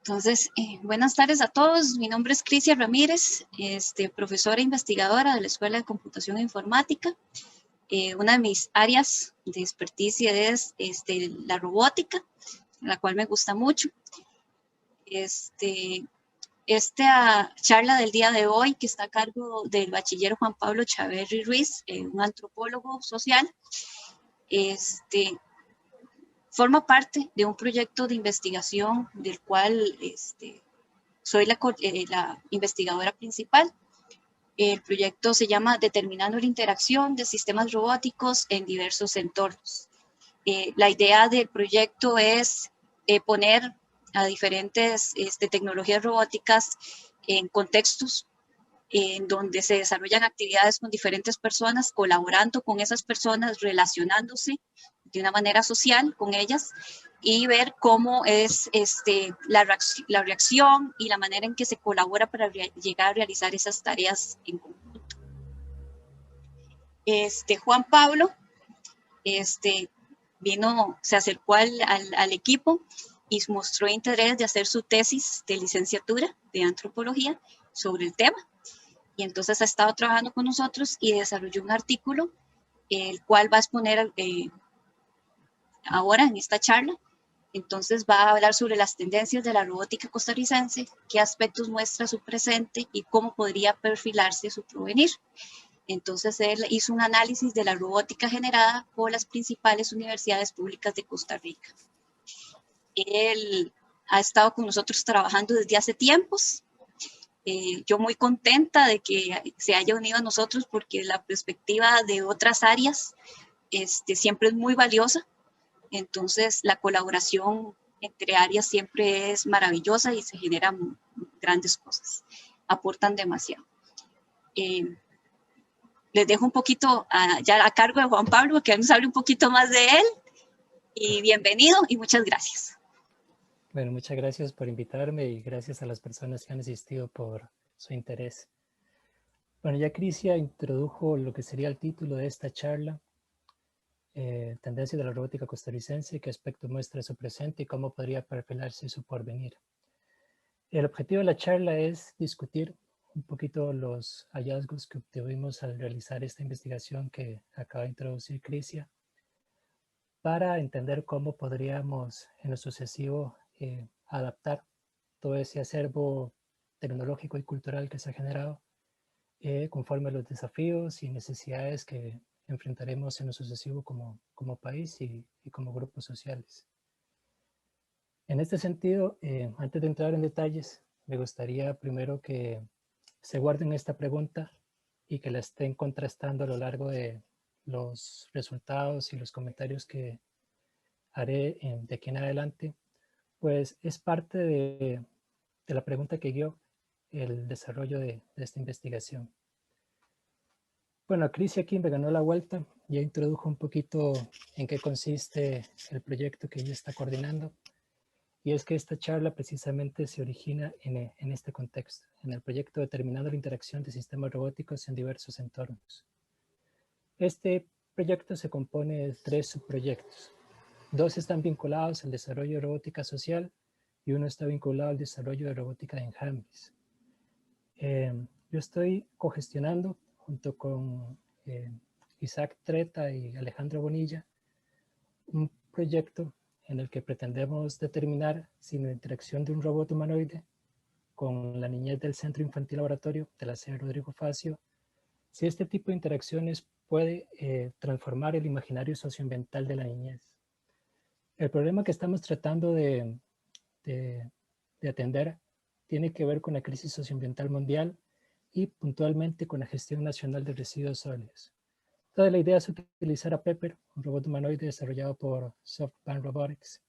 Entonces, buenas tardes a todos. Mi nombre es Crisia Ramírez, profesora e investigadora de la Escuela de Computación e Informática. Una de mis áreas de experticia es la robótica, la cual me gusta mucho. Esta charla del día de hoy, que está a cargo del bachiller Juan Pablo Chaverri Ruiz, un antropólogo social, forma parte de un proyecto de investigación del cual soy la investigadora principal. El proyecto se llama Determinando la interacción de sistemas robóticos en diversos entornos. La idea del proyecto es poner a diferentes tecnologías robóticas en contextos en donde se desarrollan actividades con diferentes personas, colaborando con esas personas, relacionándose de una manera social con ellas y ver cómo es la reacción y la manera en que se colabora para llegar a realizar esas tareas en conjunto. Juan Pablo se acercó al equipo y mostró interés de hacer su tesis de licenciatura de antropología sobre el tema. Y entonces ha estado trabajando con nosotros y desarrolló un artículo, el cual va a exponer ahora en esta charla. Entonces va a hablar sobre las tendencias de la robótica costarricense, qué aspectos muestra su presente y cómo podría perfilarse su porvenir. Entonces él hizo un análisis de la robótica generada por las principales universidades públicas de Costa Rica. Él ha estado con nosotros trabajando desde hace tiempos. Yo muy contenta de que se haya unido a nosotros porque la perspectiva de otras áreas siempre es muy valiosa. Entonces la colaboración entre áreas siempre es maravillosa y se generan grandes cosas, aportan demasiado. Les dejo un poquito ya a cargo de Juan Pablo, que nos hable un poquito más de él. Y bienvenido y muchas gracias. Bueno, muchas gracias por invitarme y gracias a las personas que han asistido por su interés. Bueno, ya Crisia introdujo lo que sería el título de esta charla, Tendencia de la robótica costarricense, qué aspecto muestra su presente y cómo podría perfilarse su porvenir. El objetivo de la charla es discutir un poquito los hallazgos que obtuvimos al realizar esta investigación que acaba de introducir Crisia, para entender cómo podríamos en lo sucesivo adaptar todo ese acervo tecnológico y cultural que se ha generado conforme a los desafíos y necesidades que enfrentaremos en lo sucesivo como país y como grupos sociales. En este sentido, antes de entrar en detalles, me gustaría primero que se guarden esta pregunta y que la estén contrastando a lo largo de los resultados y los comentarios que haré de aquí en adelante, pues es parte de la pregunta que guió el desarrollo de esta investigación. Bueno, Crisia aquí me ganó la vuelta, ya introdujo un poquito en qué consiste el proyecto que ella está coordinando, y es que esta charla precisamente se origina en este contexto, en el proyecto Determinando la interacción de sistemas robóticos en diversos entornos. Este proyecto se compone de 3 subproyectos. 2 están vinculados al desarrollo de robótica social y 1 está vinculado al desarrollo de robótica de enjambres. Yo estoy cogestionando junto con Isaac Treta y Alejandro Bonilla un proyecto en el que pretendemos determinar si la interacción de un robot humanoide con la niñez del Centro Infantil Laboratorio de la sede Rodrigo Facio, si este tipo de interacciones puede transformar el imaginario socioambiental de la niñez. El problema que estamos tratando de atender tiene que ver con la crisis socioambiental mundial y puntualmente con la gestión nacional de residuos sólidos. Entonces la idea es utilizar a Pepper, un robot humanoide desarrollado por SoftBank Robotics,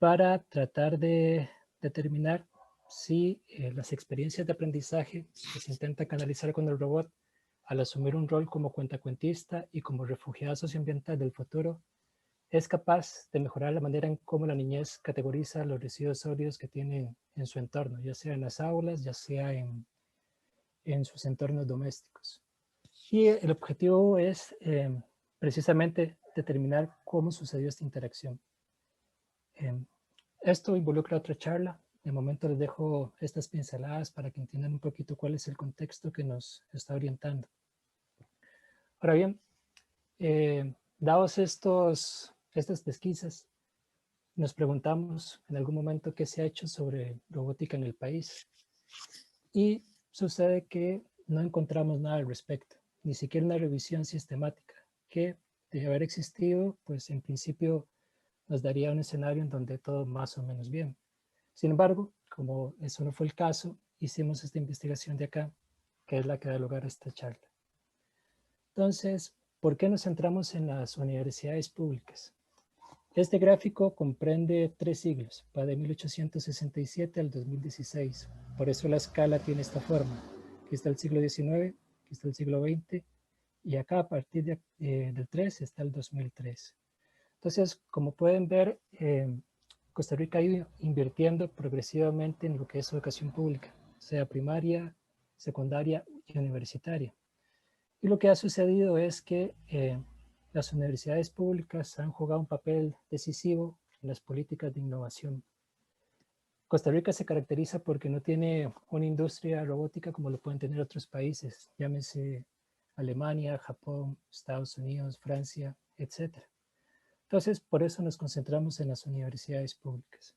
para tratar de determinar si las experiencias de aprendizaje que se intenta canalizar con el robot al asumir un rol como cuentacuentista y como refugiado socioambiental del futuro es capaz de mejorar la manera en cómo la niñez categoriza los residuos sólidos que tiene en su entorno, ya sea en las aulas, ya sea en sus entornos domésticos. Y el objetivo es precisamente determinar cómo sucedió esta interacción. Esto involucra otra charla De momento les dejo estas pinceladas para que entiendan un poquito cuál es el contexto que nos está orientando. Ahora bien, dados estas pesquisas, nos preguntamos en algún momento qué se ha hecho sobre robótica en el país. Y sucede que no encontramos nada al respecto, ni siquiera una revisión sistemática, que de haber existido, pues en principio nos daría un escenario en donde todo más o menos bien. Sin embargo, como eso no fue el caso, hicimos esta investigación de acá, que es la que da lugar a esta charla. Entonces, ¿por qué nos centramos en las universidades públicas? Este gráfico comprende 3 siglos, va de 1867 al 2016. Por eso la escala tiene esta forma. Aquí está el siglo XIX, aquí está el siglo XX, y acá a partir del 3 está el 2003. Entonces, como pueden ver, Costa Rica ha ido invirtiendo progresivamente en lo que es educación pública, sea primaria, secundaria y universitaria. Y lo que ha sucedido es que las universidades públicas han jugado un papel decisivo en las políticas de innovación. Costa Rica se caracteriza porque no tiene una industria robótica como lo pueden tener otros países, llámese Alemania, Japón, Estados Unidos, Francia, etc. Entonces, por eso nos concentramos en las universidades públicas.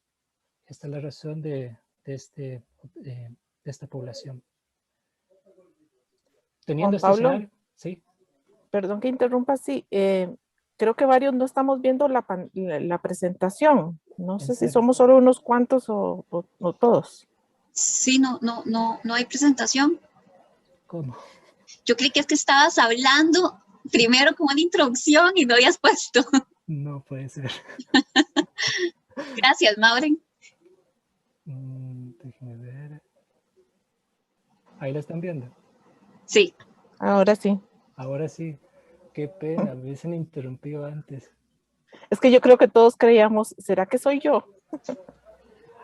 Esta es la razón de esta población. Teniendo Juan este Pablo, escenario, sí. perdón que interrumpa, sí, creo que varios no estamos viendo la presentación. No sé si somos solo unos cuantos o todos. Sí, no hay presentación. ¿Cómo? Yo creí que es que estabas hablando primero como una introducción y no habías puesto. No puede ser. Gracias, Maureen. Déjenme ver. Ahí la están viendo. Sí. Ahora sí. Ahora sí. Qué pena, me hubiesen interrumpido antes. Es que yo creo que todos creíamos, ¿será que soy yo?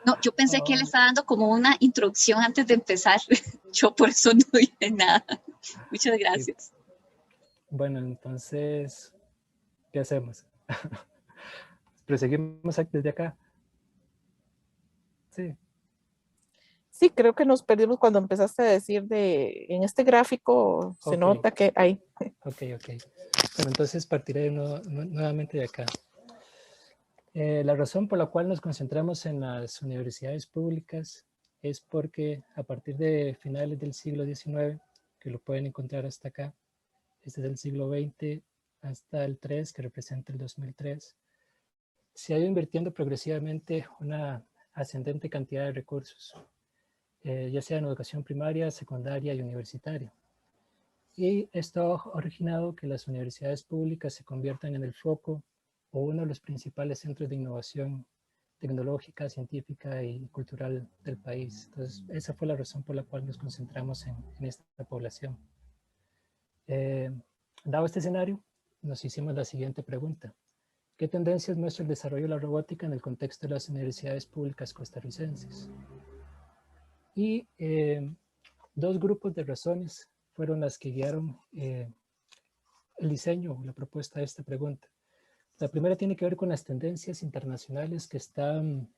No, yo pensé que él estaba dando como una introducción antes de empezar. Yo por eso no dije nada. Muchas gracias. Sí. Bueno, entonces, ¿qué hacemos? ¿Proseguimos desde acá? Sí. Sí, creo que nos perdimos cuando empezaste a decir en este gráfico se nota que hay. Ok. Bueno, entonces partiré nuevamente de acá. La razón por la cual nos concentramos en las universidades públicas es porque a partir de finales del siglo XIX, que lo pueden encontrar hasta acá, este es el siglo XX hasta el 3, que representa el 2003, se ha ido invirtiendo progresivamente una ascendente cantidad de recursos, ya sea en educación primaria, secundaria y universitaria. Y esto ha originado que las universidades públicas se conviertan en el foco o uno de los principales centros de innovación tecnológica, científica y cultural del país. Entonces, esa fue la razón por la cual nos concentramos en esta población. Dado este escenario, nos hicimos la siguiente pregunta. ¿Qué tendencias muestra el desarrollo de la robótica en el contexto de las universidades públicas costarricenses? Y dos grupos de razones fueron las que guiaron el diseño, la propuesta de esta pregunta. La primera tiene que ver con las tendencias internacionales que están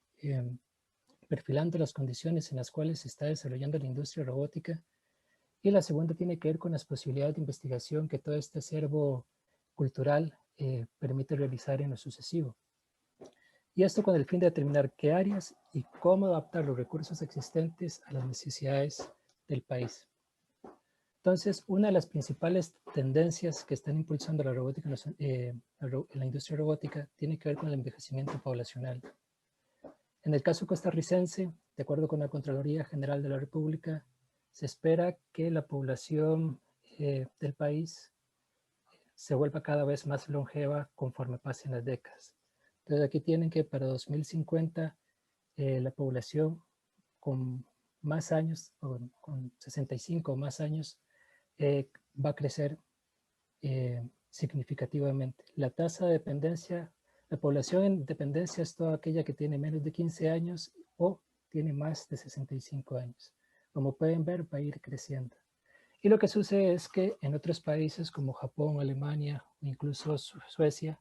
perfilando las condiciones en las cuales se está desarrollando la industria robótica. Y la segunda tiene que ver con las posibilidades de investigación que todo este acervo cultural permite realizar en lo sucesivo. Y esto con el fin de determinar qué áreas y cómo adaptar los recursos existentes a las necesidades del país. Entonces, una de las principales tendencias que están impulsando la robótica en la industria robótica tiene que ver con el envejecimiento poblacional. En el caso costarricense, de acuerdo con la Contraloría General de la República, se espera que la población del país se vuelva cada vez más longeva conforme pasen las décadas. Entonces aquí tienen que para 2050 la población con más años, con 65 o más años, va a crecer significativamente. La tasa de dependencia, la población en dependencia es toda aquella que tiene menos de 15 años o tiene más de 65 años. Como pueden ver, va a ir creciendo. Y lo que sucede es que en otros países como Japón, Alemania incluso Suecia,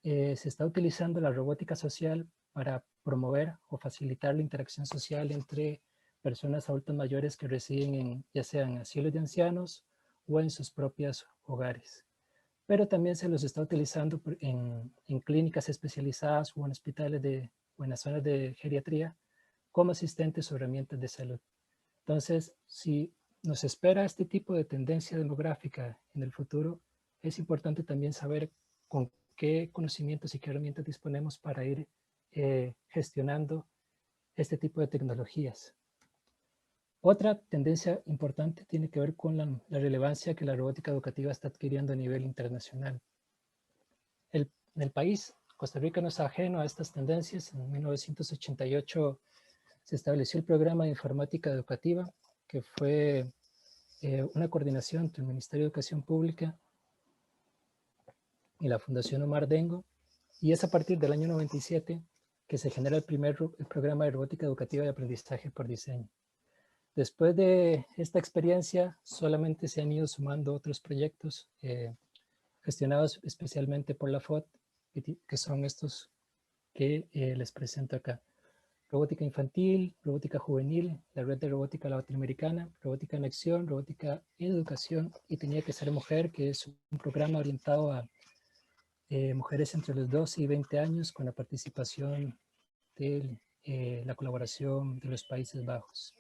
se está utilizando la robótica social para promover o facilitar la interacción social entre personas adultas mayores que residen ya sea en asilos de ancianos o en sus propios hogares. Pero también se los está utilizando en clínicas especializadas o en hospitales o en las zonas de geriatría como asistentes o herramientas de salud. Entonces, si nos espera este tipo de tendencia demográfica en el futuro, es importante también saber con qué conocimientos y qué herramientas disponemos para ir gestionando este tipo de tecnologías. Otra tendencia importante tiene que ver con la relevancia que la robótica educativa está adquiriendo a nivel internacional. En el país, Costa Rica no es ajeno a estas tendencias. En 1988 se estableció el programa de informática educativa, que fue una coordinación entre el Ministerio de Educación Pública y la Fundación Omar Dengo, y es a partir del año 97 que se genera el programa de robótica educativa y aprendizaje por diseño. Después de esta experiencia, solamente se han ido sumando otros proyectos gestionados especialmente por la FOD, que son estos que les presento acá. Robótica infantil, robótica juvenil, la red de robótica latinoamericana, robótica en acción, robótica en educación y Tenía que ser mujer, que es un programa orientado a mujeres entre los 12 y 20 años con la participación de la colaboración de los Países Bajos.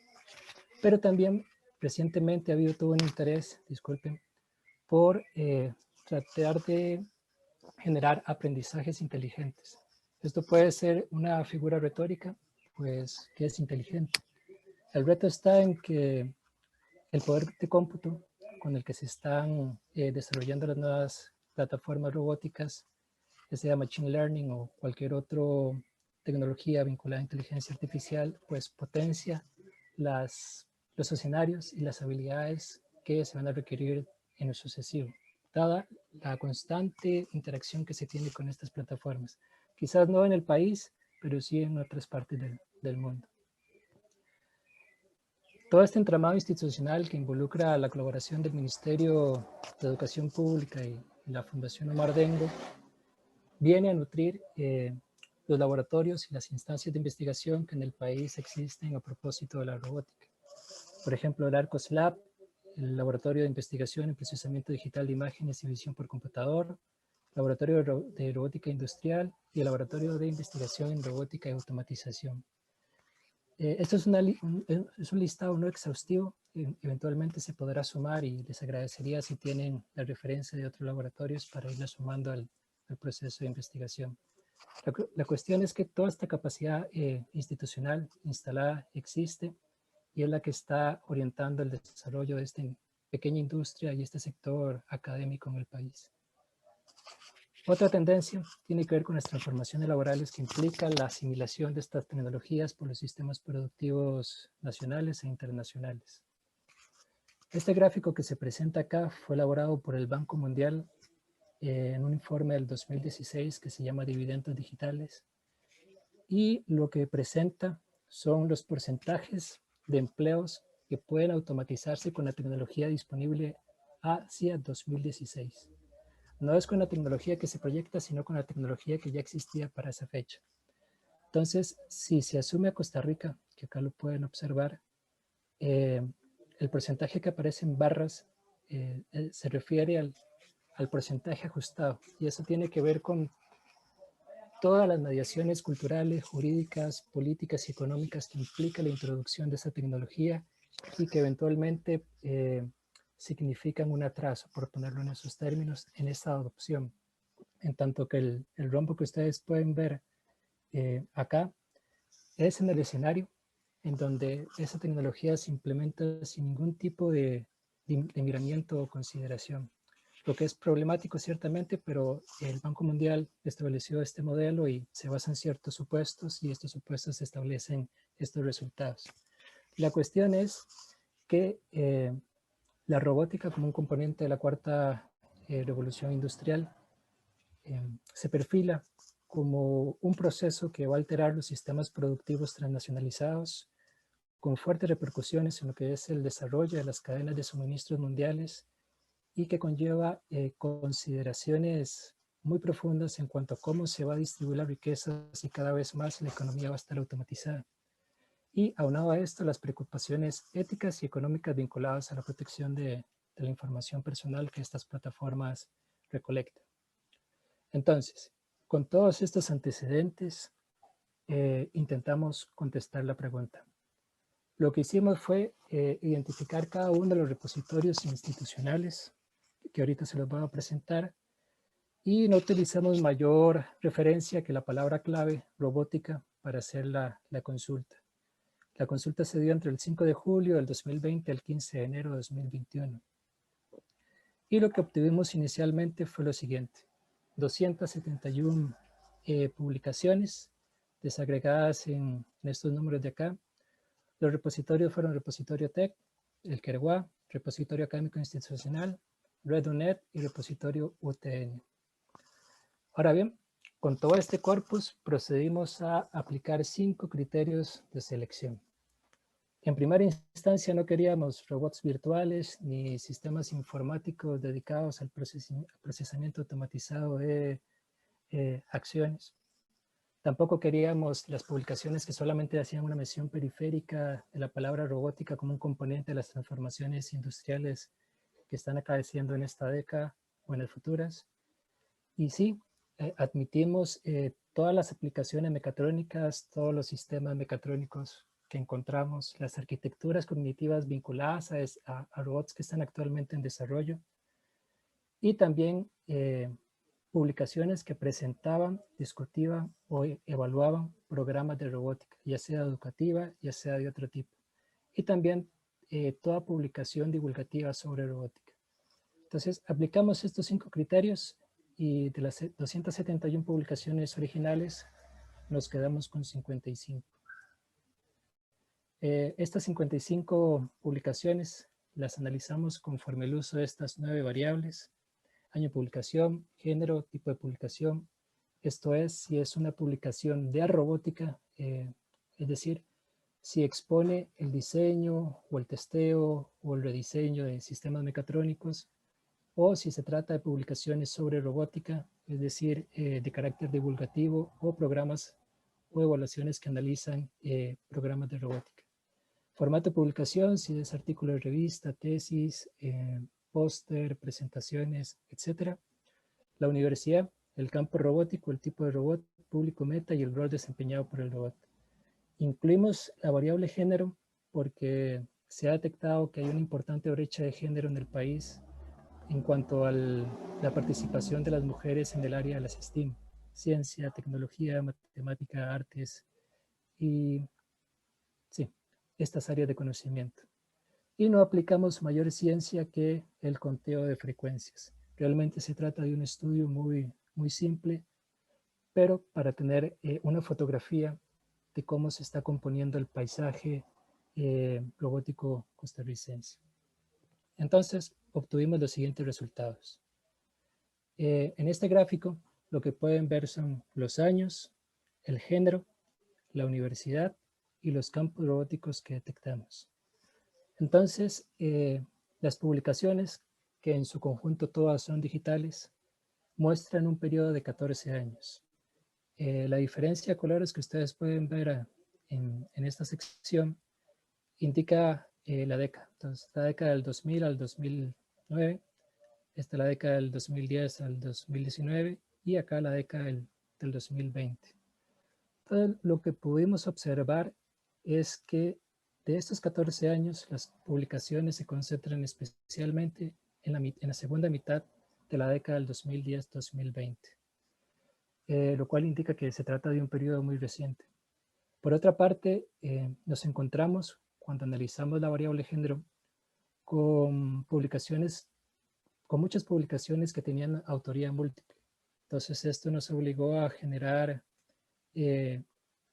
Pero también recientemente ha habido todo un interés, disculpen, por tratar de generar aprendizajes inteligentes. Esto puede ser una figura retórica, pues, que es inteligente. El reto está en que el poder de cómputo con el que se están desarrollando las nuevas plataformas robóticas, ya sea Machine Learning o cualquier otra tecnología vinculada a inteligencia artificial, pues potencia los escenarios y las habilidades que se van a requerir en lo sucesivo, dada la constante interacción que se tiene con estas plataformas. Quizás no en el país, pero sí en otras partes del mundo. Todo este entramado institucional que involucra la colaboración del Ministerio de Educación Pública y la Fundación Omar Dengo viene a nutrir los laboratorios y las instancias de investigación que en el país existen a propósito de la robótica. Por ejemplo, el Arcos Lab, el Laboratorio de Investigación en Procesamiento Digital de Imágenes y Visión por Computador, Laboratorio de Robótica Industrial y el Laboratorio de Investigación en Robótica y Automatización. Esto es un listado no exhaustivo, eventualmente se podrá sumar y les agradecería si tienen la referencia de otros laboratorios para irla sumando al proceso de investigación. La cuestión es que toda esta capacidad institucional instalada existe y es la que está orientando el desarrollo de esta pequeña industria y este sector académico en el país. Otra tendencia tiene que ver con las transformaciones laborales que implican la asimilación de estas tecnologías por los sistemas productivos nacionales e internacionales. Este gráfico que se presenta acá fue elaborado por el Banco Mundial en un informe del 2016 que se llama Dividendos Digitales, y lo que presenta son los porcentajes de empleos que pueden automatizarse con la tecnología disponible hacia 2016. No es con la tecnología que se proyecta, sino con la tecnología que ya existía para esa fecha. Entonces, si se asume a Costa Rica, que acá lo pueden observar, el porcentaje que aparece en barras se refiere al porcentaje ajustado, y eso tiene que ver con todas las mediaciones culturales, jurídicas, políticas y económicas que implica la introducción de esa tecnología y que eventualmente significan un atraso, por ponerlo en esos términos, en esta adopción. En tanto que el rombo que ustedes pueden ver acá es en el escenario en donde esa tecnología se implementa sin ningún tipo de miramiento o consideración. Lo que es problemático ciertamente, pero el Banco Mundial estableció este modelo y se basa en ciertos supuestos y estos supuestos establecen estos resultados. La cuestión es que la robótica como un componente de la cuarta revolución industrial se perfila como un proceso que va a alterar los sistemas productivos transnacionalizados con fuertes repercusiones en lo que es el desarrollo de las cadenas de suministros mundiales y que conlleva consideraciones muy profundas en cuanto a cómo se va a distribuir la riqueza si cada vez más la economía va a estar automatizada. Y aunado a esto, las preocupaciones éticas y económicas vinculadas a la protección de la información personal que estas plataformas recolectan. Entonces, con todos estos antecedentes, intentamos contestar la pregunta. Lo que hicimos fue identificar cada uno de los repositorios institucionales que ahorita se los voy a presentar y no utilizamos mayor referencia que la palabra clave robótica para hacer la consulta. La consulta se dio entre el 5 de julio del 2020 al 15 de enero de 2021. Y lo que obtuvimos inicialmente fue lo siguiente: 271 publicaciones desagregadas en estos números de acá. Los repositorios fueron repositorio TEC, el Kerewa, repositorio académico institucional, RedUNet y repositorio UTN. Ahora bien, con todo este corpus procedimos a aplicar 5 criterios de selección. En primera instancia no queríamos robots virtuales ni sistemas informáticos dedicados al procesamiento automatizado de acciones. Tampoco queríamos las publicaciones que solamente hacían una mención periférica de la palabra robótica como un componente de las transformaciones industriales que están acaeciendo en esta década o en las futuras. Y sí, admitimos todas las aplicaciones mecatrónicas, todos los sistemas mecatrónicos que encontramos, las arquitecturas cognitivas vinculadas a robots que están actualmente en desarrollo, y también publicaciones que presentaban, discutían o evaluaban programas de robótica, ya sea educativa, ya sea de otro tipo. Y también toda publicación divulgativa sobre robótica. Entonces, aplicamos estos 5 criterios y de las 271 publicaciones originales nos quedamos con 55. Estas 55 publicaciones las analizamos conforme el uso de estas 9 variables: año de publicación, género, tipo de publicación. Esto es, si es una publicación de robótica, es decir, si expone el diseño o el testeo o el rediseño de sistemas mecatrónicos, o si se trata de publicaciones sobre robótica, es decir, de carácter divulgativo o programas o evaluaciones que analizan programas de robótica. Formato de publicación, si es artículo de revista, tesis, póster, presentaciones, etc. La universidad, el campo robótico, el tipo de robot, público meta y el rol desempeñado por el robot. Incluimos la variable género porque se ha detectado que hay una importante brecha de género en el país en cuanto a la participación de las mujeres en el área de las STEAM, ciencia, tecnología, matemática, artes y sí, estas áreas de conocimiento. Y no aplicamos mayor ciencia que el conteo de frecuencias. Realmente se trata de un estudio muy simple, pero para tener una fotografía de cómo se está componiendo el paisaje robótico costarricense. Entonces, obtuvimos los siguientes resultados. En este gráfico, lo que pueden ver son los años, el género, la universidad y los campos robóticos que detectamos. Entonces, las publicaciones, que en su conjunto todas son digitales, muestran un periodo de 14 años. La diferencia de colores que ustedes pueden ver en esta sección indica la década. Entonces, la década del 2000 al 2009, esta es la década del 2010 al 2019 y acá la década del 2020. Entonces, lo que pudimos observar es que de estos 14 años, las publicaciones se concentran especialmente en la segunda mitad de la década del 2010-2020, lo cual indica que se trata de un periodo muy reciente. Por otra parte, nos encontramos, cuando analizamos la variable género, con muchas publicaciones que tenían autoría múltiple. Entonces, esto nos obligó a generar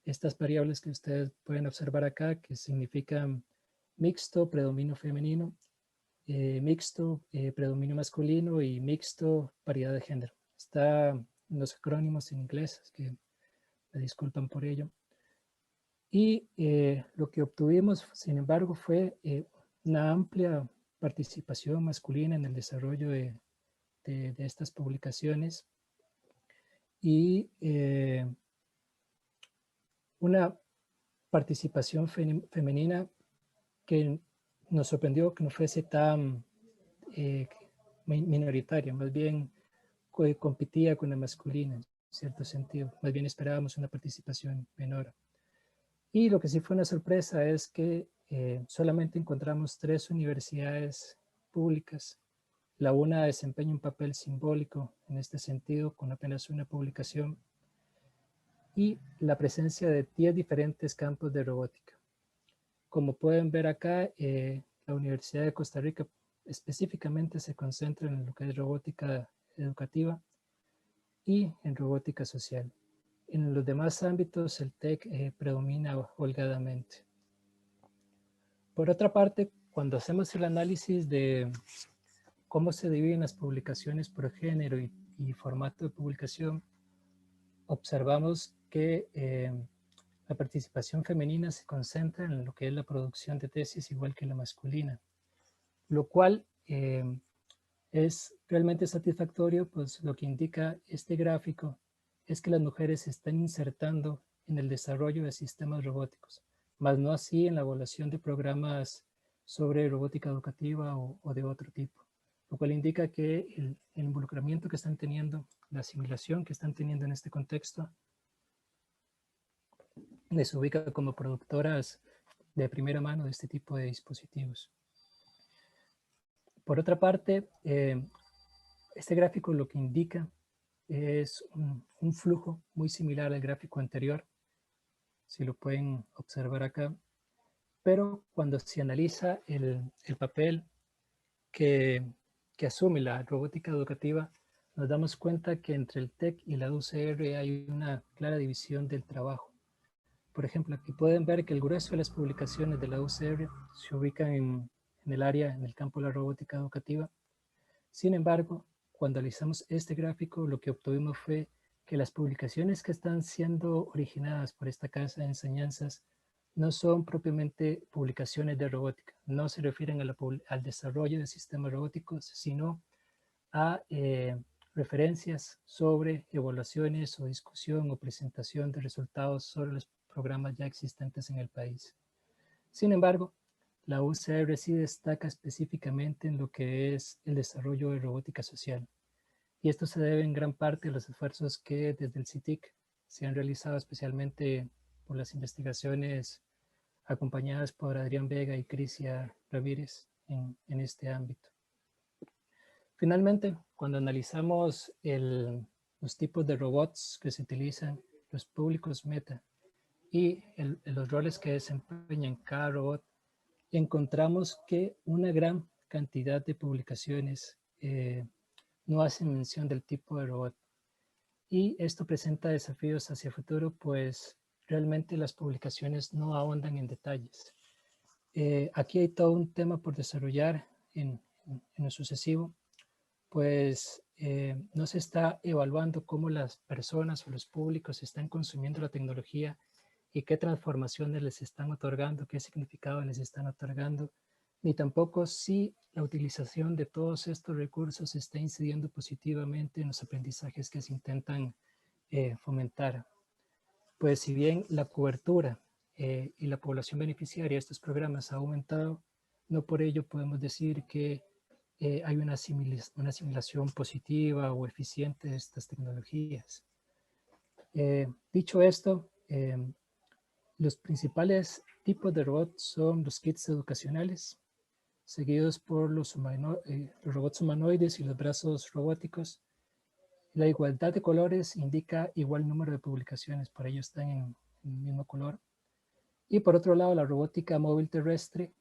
estas variables que ustedes pueden observar acá, que significan mixto, predominio femenino, mixto, predominio masculino y mixto, paridad de género. Está en los acrónimos en inglés, que me disculpan por ello. Y lo que obtuvimos, sin embargo, fue una amplia participación masculina en el desarrollo de estas publicaciones. y una participación femenina que nos sorprendió que no fuese tan minoritaria, más bien competía con la masculina en cierto sentido, más bien esperábamos una participación menor. Y lo que sí fue una sorpresa es que solamente encontramos 3 universidades públicas. La una desempeña un papel simbólico en este sentido con apenas una publicación y la presencia de 10 diferentes campos de robótica. Como pueden ver acá, la Universidad de Costa Rica específicamente se concentra en lo que es robótica educativa y en robótica social. En los demás ámbitos el TEC predomina holgadamente. Por otra parte, cuando hacemos el análisis de cómo se dividen las publicaciones por género y formato de publicación, observamos que la participación femenina se concentra en lo que es la producción de tesis igual que la masculina, lo cual es realmente satisfactorio, pues lo que indica este gráfico es que las mujeres se están insertando en el desarrollo de sistemas robóticos, más no así en la evaluación de programas sobre robótica educativa o de otro tipo, lo cual indica que el involucramiento que están teniendo, la asimilación que están teniendo en este contexto, les ubica como productoras de primera mano de este tipo de dispositivos. Por otra parte, este gráfico lo que indica es un flujo muy similar al gráfico anterior, si lo pueden observar acá, pero cuando se analiza el papel que asume la robótica educativa, nos damos cuenta que entre el TEC y la UCR hay una clara división del trabajo. Por ejemplo, aquí pueden ver que el grueso de las publicaciones de la UCR se ubican en el área, en el campo de la robótica educativa. Sin embargo, cuando analizamos este gráfico, lo que obtuvimos fue que las publicaciones que están siendo originadas por esta casa de enseñanzas no son propiamente publicaciones de robótica, no se refieren al desarrollo de sistemas robóticos, sino a referencias sobre evaluaciones o discusión o presentación de resultados sobre los programas ya existentes en el país. Sin embargo, la UCR sí destaca específicamente en lo que es el desarrollo de robótica social. Y esto se debe en gran parte a los esfuerzos que desde el CITIC se han realizado especialmente por las investigaciones acompañadas por Adrián Vega y Crisia Ramírez en este ámbito. Finalmente, cuando analizamos los tipos de robots que se utilizan, los públicos meta y los roles que desempeñan cada robot, encontramos que una gran cantidad de publicaciones no hacen mención del tipo de robot. Y esto presenta desafíos hacia el futuro, pues realmente las publicaciones no ahondan en detalles. Aquí hay todo un tema por desarrollar en lo sucesivo, pues no se está evaluando cómo las personas o los públicos están consumiendo la tecnología y qué transformaciones les están otorgando, qué significado les están otorgando, ni tampoco si la utilización de todos estos recursos está incidiendo positivamente en los aprendizajes que se intentan fomentar. Pues si bien la cobertura y la población beneficiaria de estos programas ha aumentado, no por ello podemos decir que hay una asimilación positiva o eficiente de estas tecnologías. Dicho esto, los principales tipos de robots son los kits educacionales, seguidos por los robots humanoides y los brazos robóticos. La igualdad de colores indica igual número de publicaciones, por ello están en el mismo color. Y por otro lado, la robótica móvil terrestre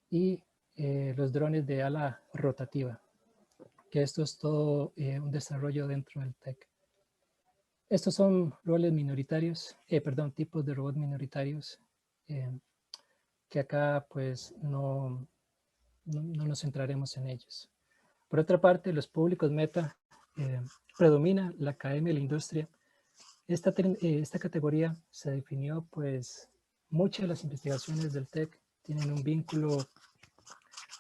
y los drones de ala rotativa, que esto es todo un desarrollo dentro del TEC. Estos son roles minoritarios, tipos de robots minoritarios, que acá pues no nos centraremos en ellos. Por otra parte, los públicos meta predomina la academia y la industria. Esta categoría se definió, pues muchas de las investigaciones del TEC tienen un vínculo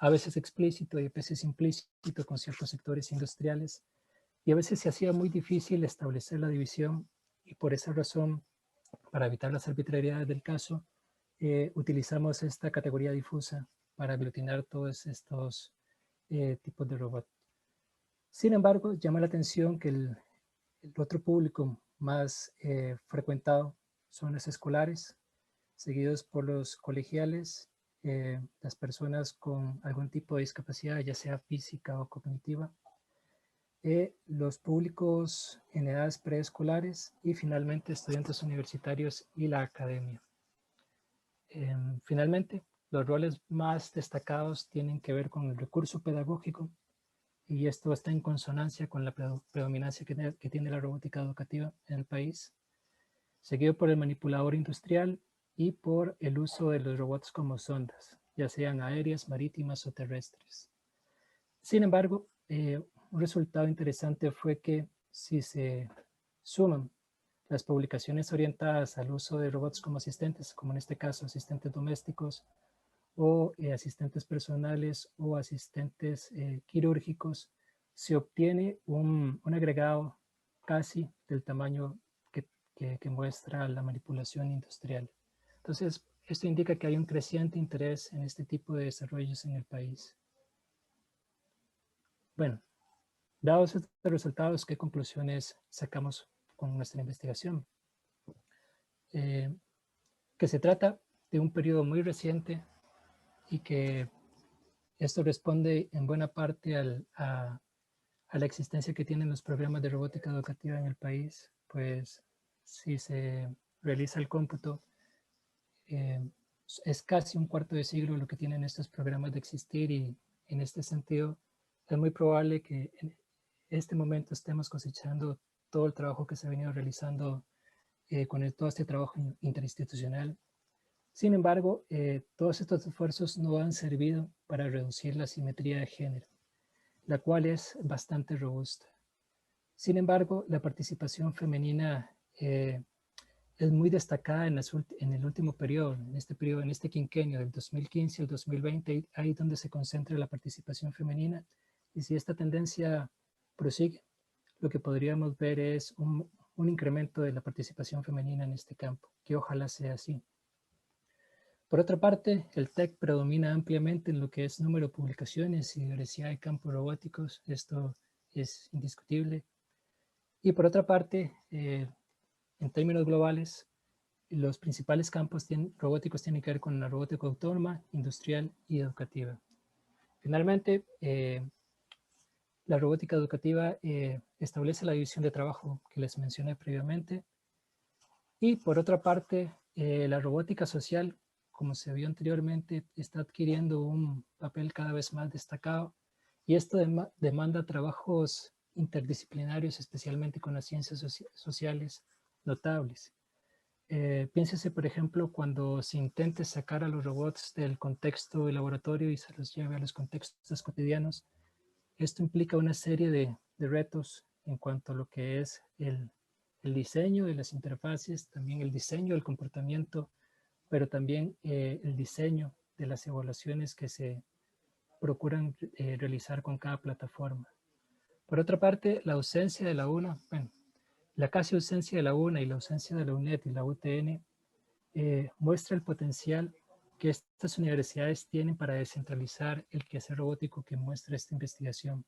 a veces explícito y a veces implícito con ciertos sectores industriales, y a veces se hacía muy difícil establecer la división, y por esa razón, para evitar las arbitrariedades del caso, utilizamos esta categoría difusa para aglutinar todos estos tipos de robots. Sin embargo, llama la atención que el otro público más frecuentado son los escolares, seguidos por los colegiales, las personas con algún tipo de discapacidad, ya sea física o cognitiva, los públicos en edades preescolares y finalmente estudiantes universitarios y la academia. Finalmente, los roles más destacados tienen que ver con el recurso pedagógico, y esto está en consonancia con la predominancia que tiene la robótica educativa en el país, seguido por el manipulador industrial y por el uso de los robots como sondas, ya sean aéreas, marítimas o terrestres. Sin embargo, un resultado interesante fue que si se suman las publicaciones orientadas al uso de robots como asistentes, como en este caso asistentes domésticos o asistentes personales o asistentes quirúrgicos, se obtiene un agregado casi del tamaño que muestra la manipulación industrial. Entonces, esto indica que hay un creciente interés en este tipo de desarrollos en el país. Bueno, dados estos resultados, ¿qué conclusiones sacamos con nuestra investigación? Que se trata de un periodo muy reciente y que esto responde en buena parte a la existencia que tienen los programas de robótica educativa en el país, pues si se realiza el cómputo, es casi un cuarto de siglo lo que tienen estos programas de existir, y en este sentido es muy probable que en este momento estemos cosechando todo el trabajo que se ha venido realizando con todo este trabajo interinstitucional. Sin embargo, todos estos esfuerzos no han servido para reducir la asimetría de género, la cual es bastante robusta. Sin embargo, la participación femenina es muy destacada en el último periodo, en este quinquenio del 2015 al 2020, ahí donde se concentra la participación femenina. Y si esta tendencia prosigue, lo que podríamos ver es un incremento de la participación femenina en este campo, que ojalá sea así. Por otra parte, el TEC predomina ampliamente en lo que es número de publicaciones y diversidad de campos robóticos. Esto es indiscutible. Y por otra parte, en términos globales, los principales campos robóticos tienen que ver con la robótica autónoma, industrial y educativa. Finalmente, la robótica educativa establece la división de trabajo que les mencioné previamente. Y por otra parte, la robótica social, como se vio anteriormente, está adquiriendo un papel cada vez más destacado, y esto demanda trabajos interdisciplinarios, especialmente con las ciencias sociales, notables. Piénsese, por ejemplo, cuando se intente sacar a los robots del contexto del laboratorio y se los lleve a los contextos cotidianos. Esto implica una serie de retos en cuanto a lo que es el diseño de las interfaces, también el diseño del comportamiento, pero también el diseño de las evaluaciones que se procuran realizar con cada plataforma. Por otra parte, la ausencia de la UNA, la casi ausencia de la UNA y la ausencia de la UNED y la UTN muestra el potencial que estas universidades tienen para descentralizar el quehacer robótico que muestra esta investigación.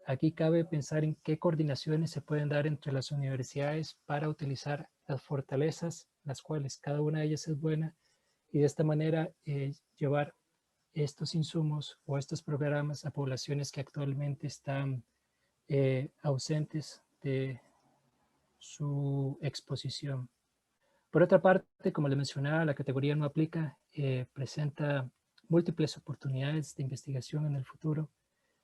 Aquí cabe pensar en qué coordinaciones se pueden dar entre las universidades para utilizar las fortalezas, las cuales cada una de ellas es buena, y de esta manera llevar estos insumos o estos programas a poblaciones que actualmente están ausentes de su exposición. Por otra parte, como les mencionaba, la categoría no aplica, presenta múltiples oportunidades de investigación en el futuro,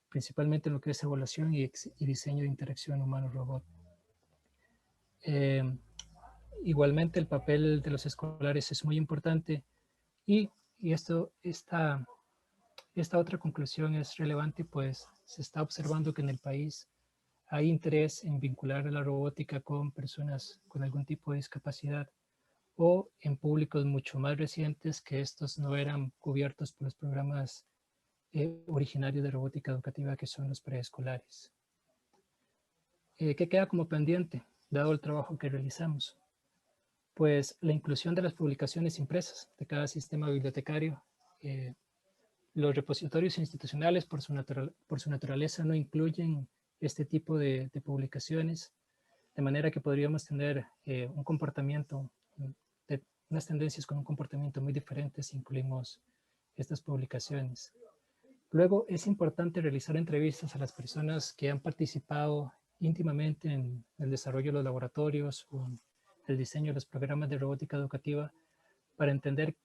principalmente en lo que es evaluación y diseño de interacción humano-robot. Igualmente, el papel de los escolares es muy importante, y esta otra conclusión es relevante, pues se está observando que en el país hay interés en vincular a la robótica con personas con algún tipo de discapacidad, o en públicos mucho más recientes que estos no eran cubiertos por los programas originarios de robótica educativa, que son los preescolares. ¿qué queda como pendiente, dado el trabajo que realizamos? Pues la inclusión de las publicaciones impresas de cada sistema bibliotecario. Los repositorios institucionales, por su naturaleza, no incluyen este tipo de publicaciones, de manera que podríamos tener un comportamiento, unas tendencias con un comportamiento muy diferente si incluimos estas publicaciones. Luego, es importante realizar entrevistas a las personas que han participado íntimamente en el desarrollo de los laboratorios o en el diseño de los programas de robótica educativa para entender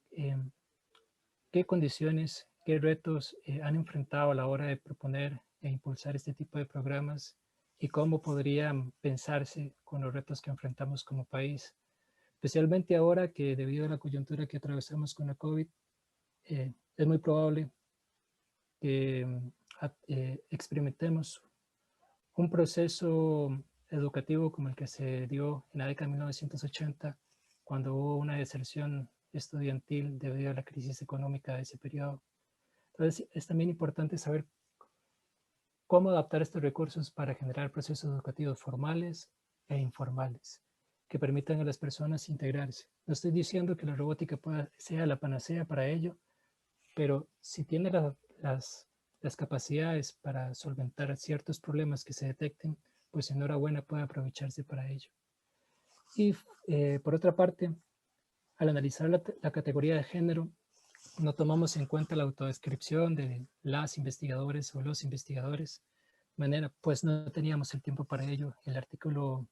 qué condiciones, qué retos han enfrentado a la hora de proponer e impulsar este tipo de programas y cómo podrían pensarse con los retos que enfrentamos como país. Especialmente ahora que debido a la coyuntura que atravesamos con la COVID, es muy probable que experimentemos un proceso educativo como el que se dio en la década de 1980, cuando hubo una deserción estudiantil debido a la crisis económica de ese periodo. Entonces, es también importante saber cómo adaptar estos recursos para generar procesos educativos formales e informales que permitan a las personas integrarse. No estoy diciendo que la robótica sea la panacea para ello, pero si tiene las capacidades para solventar ciertos problemas que se detecten, pues enhorabuena, puede aprovecharse para ello. Y por otra parte, al analizar la categoría de género, no tomamos en cuenta la autodescripción de las investigadores o los investigadores, de manera pues no teníamos el tiempo para ello. El artículo,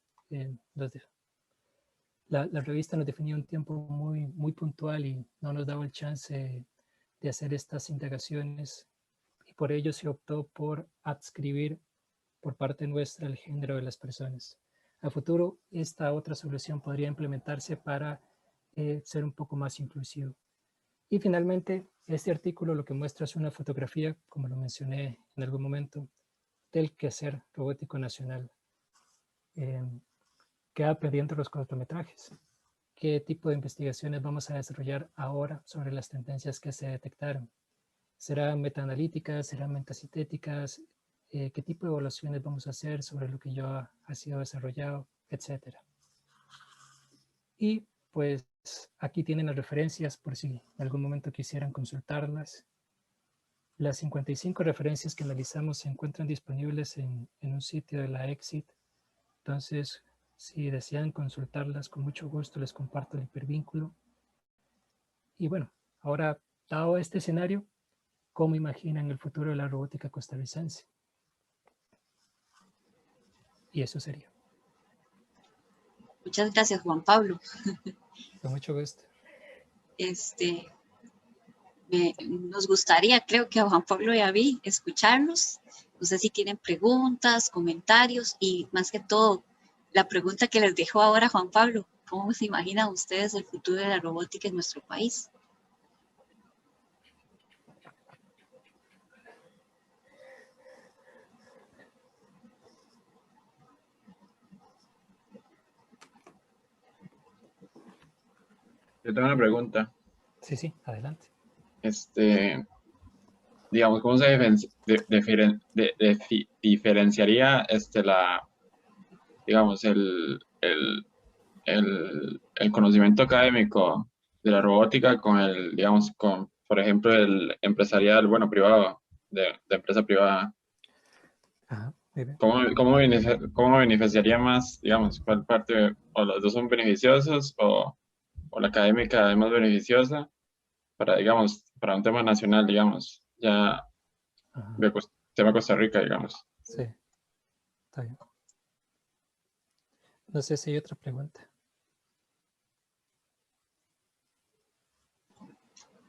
la revista nos definía un tiempo muy puntual y no nos daba el chance de hacer estas indagaciones, y por ello se optó por adscribir por parte nuestra el género de las personas. A futuro, esta otra solución podría implementarse para ser un poco más inclusivo. Y finalmente, este artículo lo que muestra es una fotografía, como lo mencioné en algún momento, del quehacer robótico nacional. Queda pendiente los cortometrajes. ¿Qué tipo de investigaciones vamos a desarrollar ahora sobre las tendencias que se detectaron? ¿Serán metaanalíticas? ¿Serán metasintéticas? ¿Qué tipo de evaluaciones vamos a hacer sobre lo que ya ha sido desarrollado? Etcétera. Y pues aquí tienen las referencias por si en algún momento quisieran consultarlas. Las 55 referencias que analizamos se encuentran disponibles en un sitio de la EXIT. Entonces, si desean consultarlas, con mucho gusto les comparto el hipervínculo. Y bueno, ahora, dado este escenario, ¿cómo imaginan el futuro de la robótica costarricense? Y eso sería. Muchas gracias, Juan Pablo. Con mucho gusto. Nos gustaría, creo que a Juan Pablo y a mí, escucharlos. No sé si tienen preguntas, comentarios y más que todo, la pregunta que les dejó ahora Juan Pablo, ¿cómo se imaginan ustedes el futuro de la robótica en nuestro país? Yo tengo una pregunta. Sí, adelante. Digamos, ¿cómo se diferenciaría digamos, el conocimiento académico de la robótica con digamos, por ejemplo, el empresarial, bueno, privado, de empresa privada? Ajá, muy bien. ¿Cómo beneficiaría más, digamos, cuál parte, o los dos son beneficiosos, o la académica es más beneficiosa digamos, para un tema nacional, digamos, ya de tema Costa Rica, digamos? Sí, está bien. No sé si hay otra pregunta.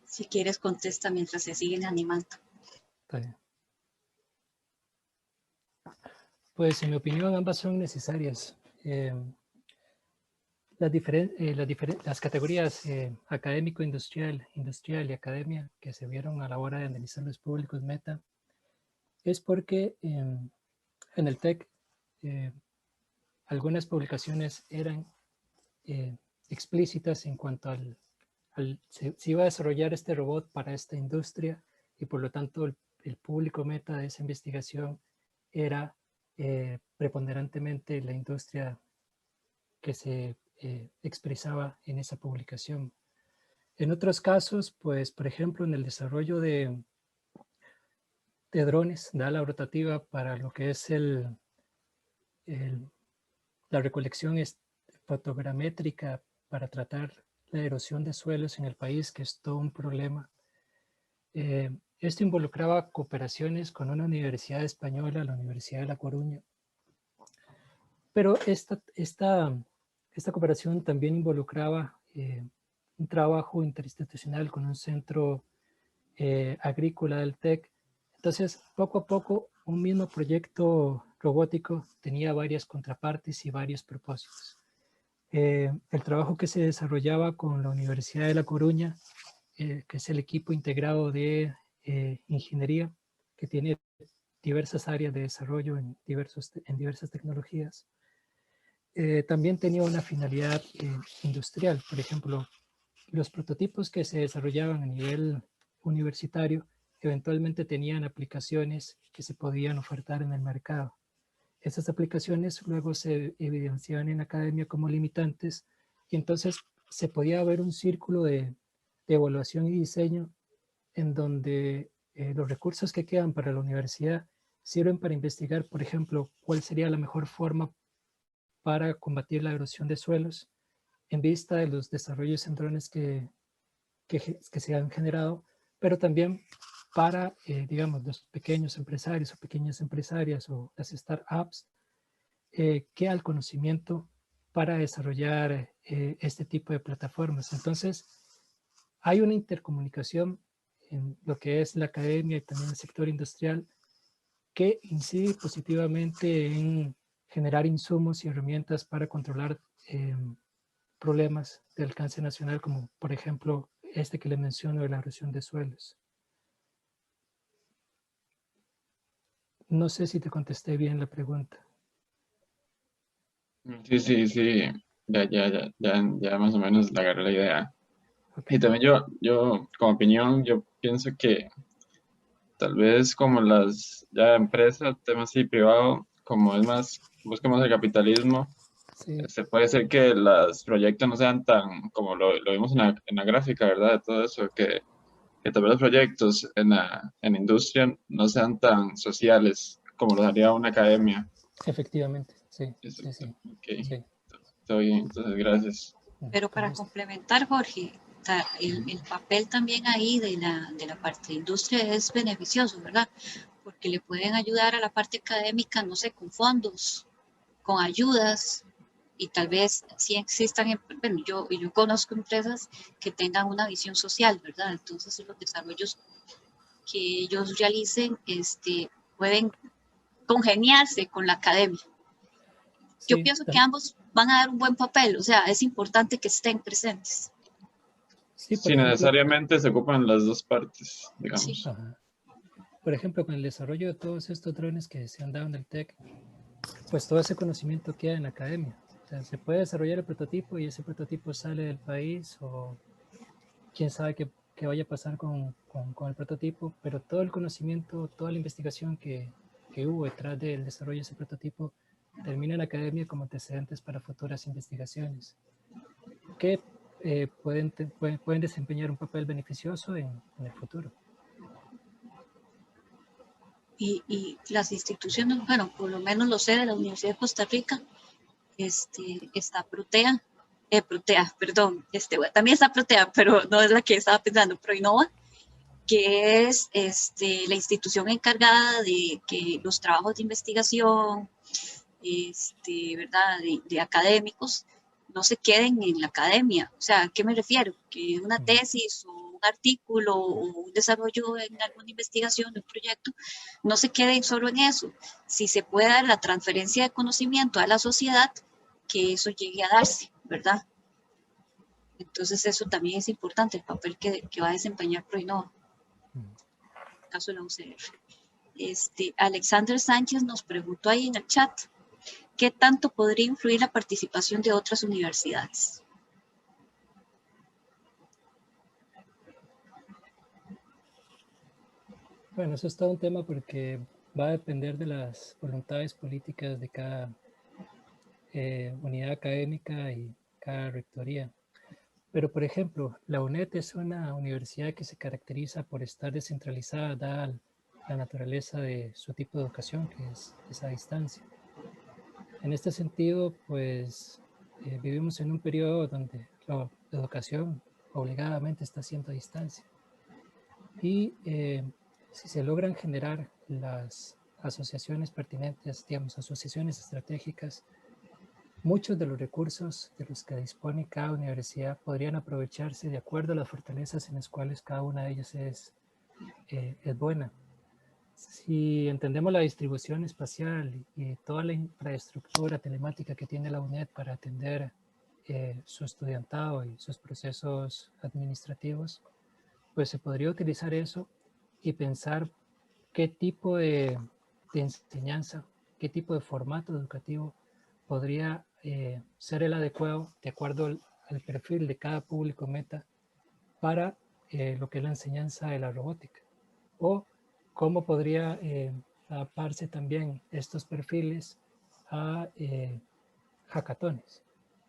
Si quieres, contesta mientras se siguen animando. Está bien. Pues en mi opinión ambas son necesarias. Las categorías académico-industrial, industrial y academia que se vieron a la hora de analizar los públicos meta es porque en el TEC algunas publicaciones eran explícitas en cuanto se iba a desarrollar este robot para esta industria y por lo tanto el público meta de esa investigación era preponderantemente la industria que se expresaba en esa publicación. En otros casos, pues, por ejemplo, en el desarrollo de drones de ala rotativa para lo que es la recolección fotogramétrica para tratar la erosión de suelos en el país, que es todo un problema. Esto involucraba cooperaciones con una universidad española, la Universidad de La Coruña. Pero esta cooperación también involucraba un trabajo interinstitucional con un centro agrícola del TEC. Entonces, poco a poco, un mismo proyecto robótico tenía varias contrapartes y varios propósitos. El trabajo que se desarrollaba con la Universidad de La Coruña, que es el equipo integrado de ingeniería, que tiene diversas áreas de desarrollo en diversas tecnologías, también tenía una finalidad industrial. Por ejemplo, los prototipos que se desarrollaban a nivel universitario eventualmente tenían aplicaciones que se podían ofertar en el mercado. Esas aplicaciones luego se evidenciaban en la academia como limitantes y entonces se podía ver un círculo de evaluación y diseño en donde los recursos que quedan para la universidad sirven para investigar, por ejemplo, cuál sería la mejor forma para combatir la erosión de suelos en vista de los desarrollos en drones que se han generado, pero también para, digamos, los pequeños empresarios o pequeñas empresarias o las startups, queda el conocimiento para desarrollar este tipo de plataformas. Entonces, hay una intercomunicación en lo que es la academia y también el sector industrial que incide positivamente en generar insumos y herramientas para controlar problemas de alcance nacional, como por ejemplo este que le menciono de la erosión de suelos. No sé si te contesté bien la pregunta. Sí, ya más o menos le agarré la idea. Okay. Y también yo, como opinión, yo pienso que tal vez como las ya empresas, temas así privado, como es más, buscamos el capitalismo, Sí, se puede ser que los proyectos no sean tan, como lo vimos en la gráfica, ¿verdad? De todo eso, que tal vez los proyectos en la industria no sean tan sociales como lo haría una academia. efectivamente, sí, Eso, sí, sí, ok, sí. está bien, entonces gracias. Pero Con para gusto. complementar, Jorge, el papel también ahí de la parte de industria es beneficioso, ¿verdad? Porque le pueden ayudar a la parte académica, no sé, con fondos, con ayudas, y tal vez sí existan, bueno, yo conozco empresas que tengan una visión social, ¿verdad? Entonces los desarrollos que ellos realicen pueden congeniarse con la academia. Yo Sí, pienso que ambos van a dar un buen papel, o sea, es importante que estén presentes. sí, por Sí, ejemplo, necesariamente se ocupan las dos partes, Sí. digamos. ajá. Por ejemplo, con el desarrollo de todos estos drones que se han dado en el TEC, pues todo ese conocimiento queda en la academia. O sea, se puede desarrollar el prototipo y ese prototipo sale del país o quién sabe qué vaya a pasar con el prototipo, pero todo el conocimiento, toda la investigación que hubo detrás del desarrollo de ese prototipo termina en la academia como antecedentes para futuras investigaciones que pueden desempeñar un papel beneficioso en el futuro. Y las instituciones, bueno, por lo menos lo sé de la Universidad de Costa Rica, está Protea, perdón, también está Protea, pero no es la que estaba pensando, Proinova, que es la institución encargada de que los trabajos de investigación, ¿verdad?, de académicos no se queden en la academia. O sea, ¿a qué me refiero? Que una tesis o un artículo o un desarrollo en alguna investigación, un proyecto, no se queden solo en eso. Si se puede dar la transferencia de conocimiento a la sociedad, que eso llegue a darse, ¿verdad? Entonces eso también es importante, el papel que va a desempeñar Proinova, en el caso de la UCR. Alexander Sánchez nos preguntó ahí en el chat, ¿qué tanto podría influir la participación de otras universidades? Bueno, eso es todo un tema porque va a depender de las voluntades políticas de cada unidad académica y cada rectoría. Pero, por ejemplo, la UNED es una universidad que se caracteriza por estar descentralizada, dada la naturaleza de su tipo de educación, que es a distancia. En este sentido, pues, vivimos en un periodo donde la educación obligadamente está siendo a distancia. Y si se logran generar las asociaciones pertinentes, digamos, asociaciones estratégicas, muchos de los recursos de los que dispone cada universidad podrían aprovecharse de acuerdo a las fortalezas en las cuales cada una de ellas es buena. Si entendemos la distribución espacial y toda la infraestructura telemática que tiene la UNED para atender su estudiantado y sus procesos administrativos, pues se podría utilizar eso y pensar qué tipo de enseñanza, qué tipo de formato educativo podría ser el adecuado de acuerdo al perfil de cada público meta para lo que es la enseñanza de la robótica. O cómo podría adaptarse también estos perfiles a hackatones.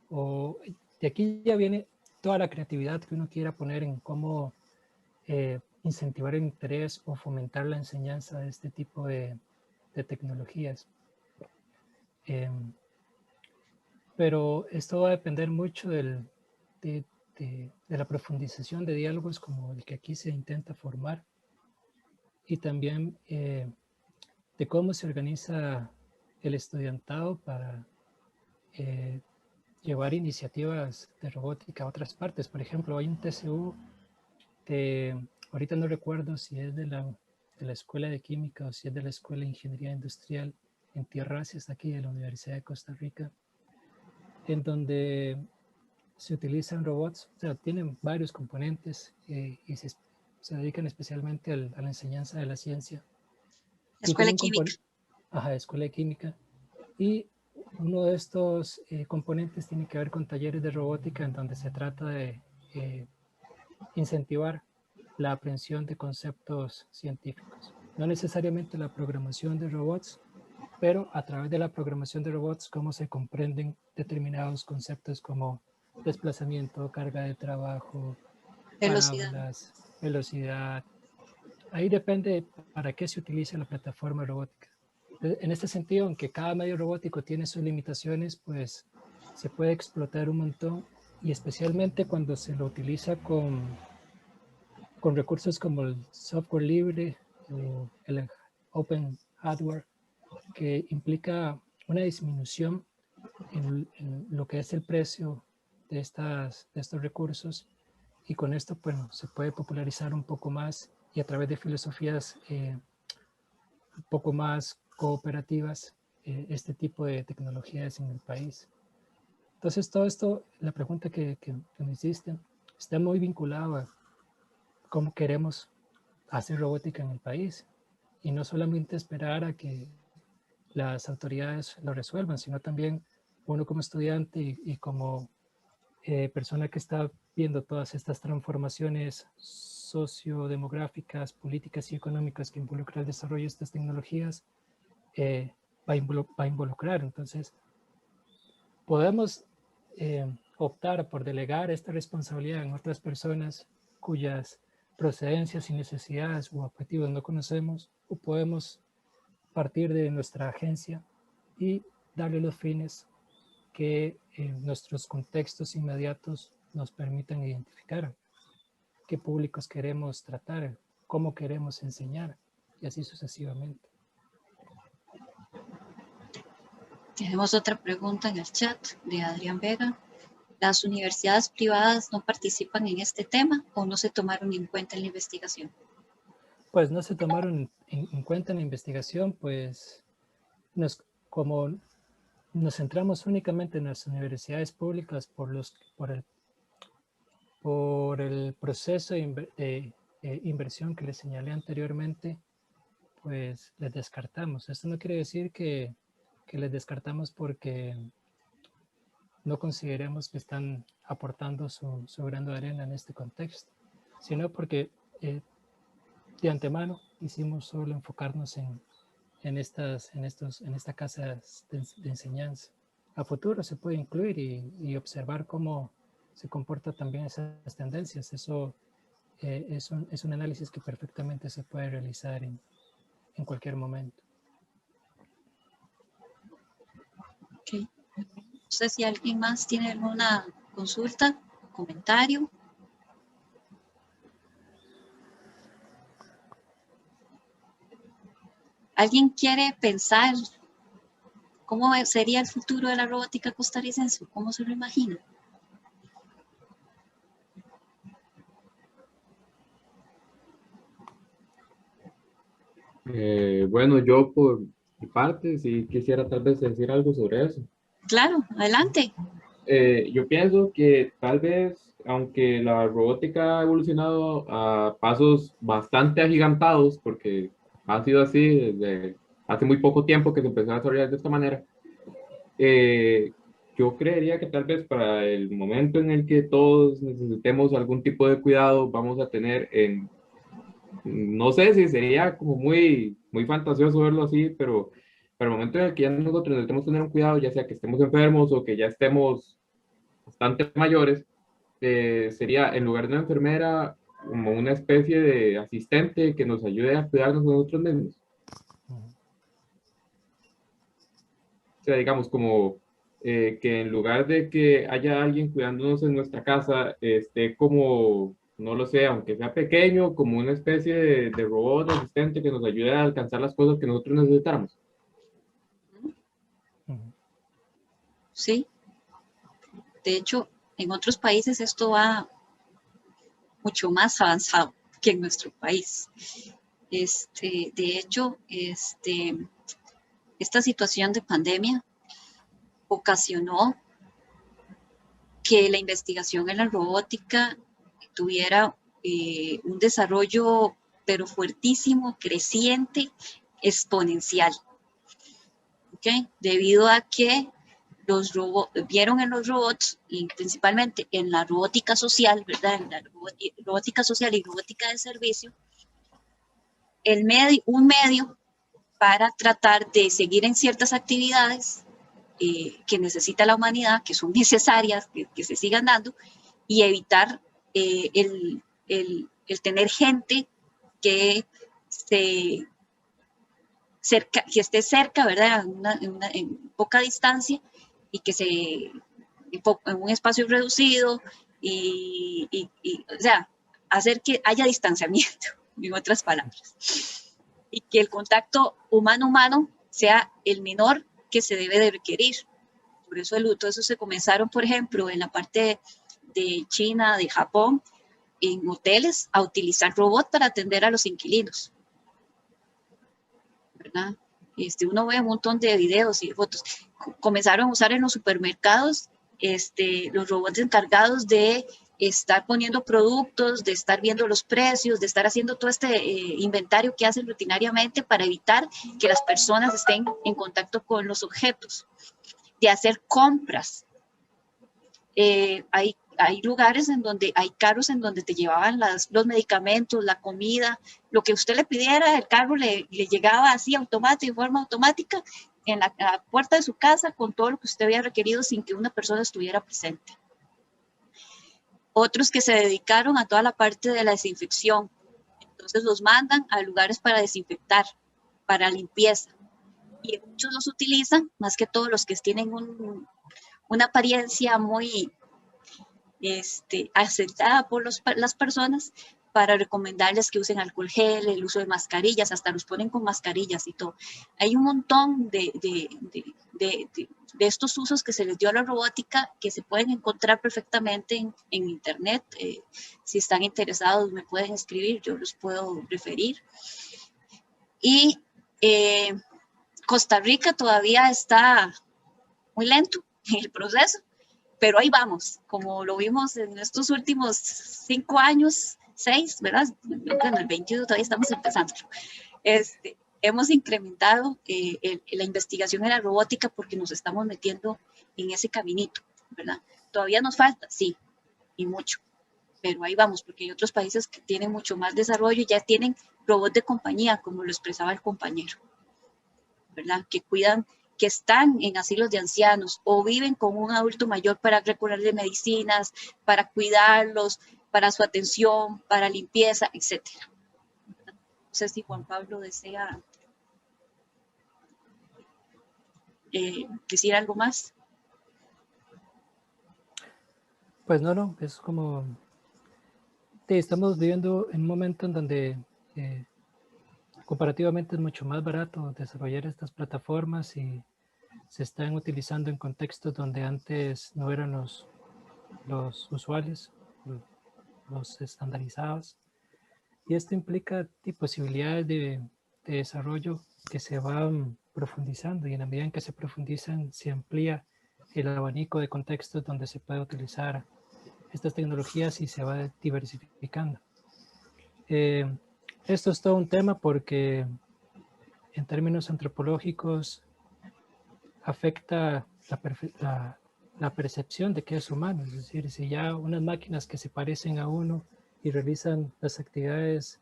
O de aquí ya viene toda la creatividad que uno quiera poner en cómo incentivar el interés o fomentar la enseñanza de este tipo de tecnologías. Pero esto va a depender mucho de la profundización de diálogos como el que aquí se intenta formar y también de cómo se organiza el estudiantado para llevar iniciativas de robótica a otras partes. Por ejemplo, hay un TCU ahorita no recuerdo si es de la Escuela de Química o si es de la Escuela de Ingeniería Industrial en Tierracias, aquí de la Universidad de Costa Rica, en donde se utilizan robots, o sea, tienen varios componentes y se dedican especialmente a la enseñanza de la ciencia. Escuela de Química. Escuela de Química. Y uno de estos componentes tiene que ver con talleres de robótica en donde se trata de incentivar la aprehensión de conceptos científicos. No necesariamente la programación de robots, pero a través de la programación de robots, cómo se comprenden determinados conceptos como desplazamiento, carga de trabajo, Velocidad. parábolas, velocidad. Ahí depende para qué se utiliza la plataforma robótica. En este sentido, aunque cada medio robótico tiene sus limitaciones, pues se puede explotar un montón y especialmente cuando se lo utiliza con recursos como el software libre o el open hardware, que implica una disminución en lo que es el precio de estos recursos, y con esto bueno, se puede popularizar un poco más y a través de filosofías un poco más cooperativas este tipo de tecnologías en el país. Entonces todo esto, la pregunta que me hiciste, está muy vinculado a cómo queremos hacer robótica en el país y no solamente esperar a que las autoridades lo resuelvan, sino también uno como estudiante y como persona que está viendo todas estas transformaciones sociodemográficas, políticas y económicas que involucran el desarrollo de estas tecnologías, va a involucrar. Entonces, podemos optar por delegar esta responsabilidad en otras personas cuyas procedencias y necesidades u objetivos no conocemos, o podemos partir de nuestra agencia y darle los fines que nuestros contextos inmediatos nos permitan identificar qué públicos queremos tratar, cómo queremos enseñar y así sucesivamente. Tenemos otra pregunta en el chat de Adrián Vega. ¿Las universidades privadas no participan en este tema o no se tomaron en cuenta en la investigación? Pues no se tomaron en cuenta en la investigación, pues como nos centramos únicamente en las universidades públicas por el proceso de inversión que les señalé anteriormente, pues les descartamos. Esto no quiere decir que les descartamos porque no consideremos que están aportando su grano de arena en este contexto, sino porque de antemano hicimos solo enfocarnos en en esta casa de enseñanza. A futuro se puede incluir y observar cómo se comportan también esas tendencias. Eso es un análisis que perfectamente se puede realizar en cualquier momento. Okay. No sé si alguien más tiene alguna consulta, comentario. ¿Alguien quiere pensar cómo sería el futuro de la robótica costarricense? ¿Cómo se lo imagina? Bueno, yo por mi parte, sí quisiera tal vez decir algo sobre eso. Claro, adelante. Yo pienso que tal vez, aunque la robótica ha evolucionado a pasos bastante agigantados, porque ha sido así desde hace muy poco tiempo que se empezó a desarrollar de esta manera, yo creería que tal vez para el momento en el que todos necesitemos algún tipo de cuidado, vamos a tener no sé si sería como muy fantasioso verlo así, pero para el momento en el que ya nosotros necesitemos tener un cuidado, ya sea que estemos enfermos o que ya estemos bastante mayores, sería en lugar de una enfermera como una especie de asistente que nos ayude a cuidarnos a nosotros mismos. O sea, digamos como que en lugar de que haya alguien cuidándonos en nuestra casa, esté como, no lo sé, aunque sea pequeño, como una especie de robot asistente que nos ayude a alcanzar las cosas que nosotros necesitamos. Sí. De hecho, en otros países esto va mucho más avanzado que en nuestro país. De hecho, esta situación de pandemia ocasionó que la investigación en la robótica tuviera un desarrollo, pero fuertísimo, creciente, exponencial. ¿Okay? Debido a que vieron en los robots, y principalmente en la robótica social, ¿verdad? En la robótica social y robótica de servicio, un medio para tratar de seguir en ciertas actividades que necesita la humanidad, que son necesarias, que se sigan dando, y evitar el tener gente que que esté cerca, ¿verdad? En poca distancia y que en un espacio reducido o sea, hacer que haya distanciamiento, en otras palabras, y que el contacto humano-humano sea el menor que se debe de requerir. Por eso todo eso se comenzaron, por ejemplo, en la parte de China, de Japón, en hoteles, a utilizar robots para atender a los inquilinos, ¿verdad? Uno ve un montón de videos y de fotos. Comenzaron a usar en los supermercados los robots encargados de estar poniendo productos, de estar viendo los precios, de estar haciendo todo este inventario que hacen rutinariamente para evitar que las personas estén en contacto con los objetos, de hacer compras. Hay lugares en donde hay carros en donde te llevaban los medicamentos, la comida, lo que usted le pidiera, el carro le llegaba así de forma automática en la puerta de su casa con todo lo que usted había requerido sin que una persona estuviera presente. Otros que se dedicaron a toda la parte de la desinfección, entonces los mandan a lugares para desinfectar, para limpieza, y muchos los utilizan, más que todos los que tienen una apariencia muy aceptada por las personas, para recomendarles que usen alcohol gel, el uso de mascarillas, hasta los ponen con mascarillas y todo. Hay un montón de estos usos que se les dio a la robótica que se pueden encontrar perfectamente en internet. Si están interesados me pueden escribir, yo los puedo referir. Y Costa Rica todavía está muy lento en el proceso, pero ahí vamos, como lo vimos en estos últimos 5 años, 6, ¿verdad? En el 21 todavía estamos empezando. Hemos incrementado la investigación en la robótica porque nos estamos metiendo en ese caminito, ¿verdad? Todavía nos falta, sí, y mucho, pero ahí vamos, porque hay otros países que tienen mucho más desarrollo y ya tienen robots de compañía, como lo expresaba el compañero. ¿verdad? Que cuidan, que están en asilos de ancianos o viven con un adulto mayor para recorrerle medicinas, para cuidarlos, para su atención, para limpieza, etc. No sé si Juan Pablo desea decir algo más. Pues no, es como... Sí, estamos viviendo en un momento en donde comparativamente es mucho más barato desarrollar estas plataformas y se están utilizando en contextos donde antes no eran los usuales, los estandarizados. Y esto implica posibilidades de desarrollo que se van profundizando, y en la medida en que se profundizan se amplía el abanico de contextos donde se puede utilizar estas tecnologías y se va diversificando. Esto es todo un tema porque en términos antropológicos afecta la percepción de que es humano. Es decir, si ya unas máquinas que se parecen a uno y realizan las actividades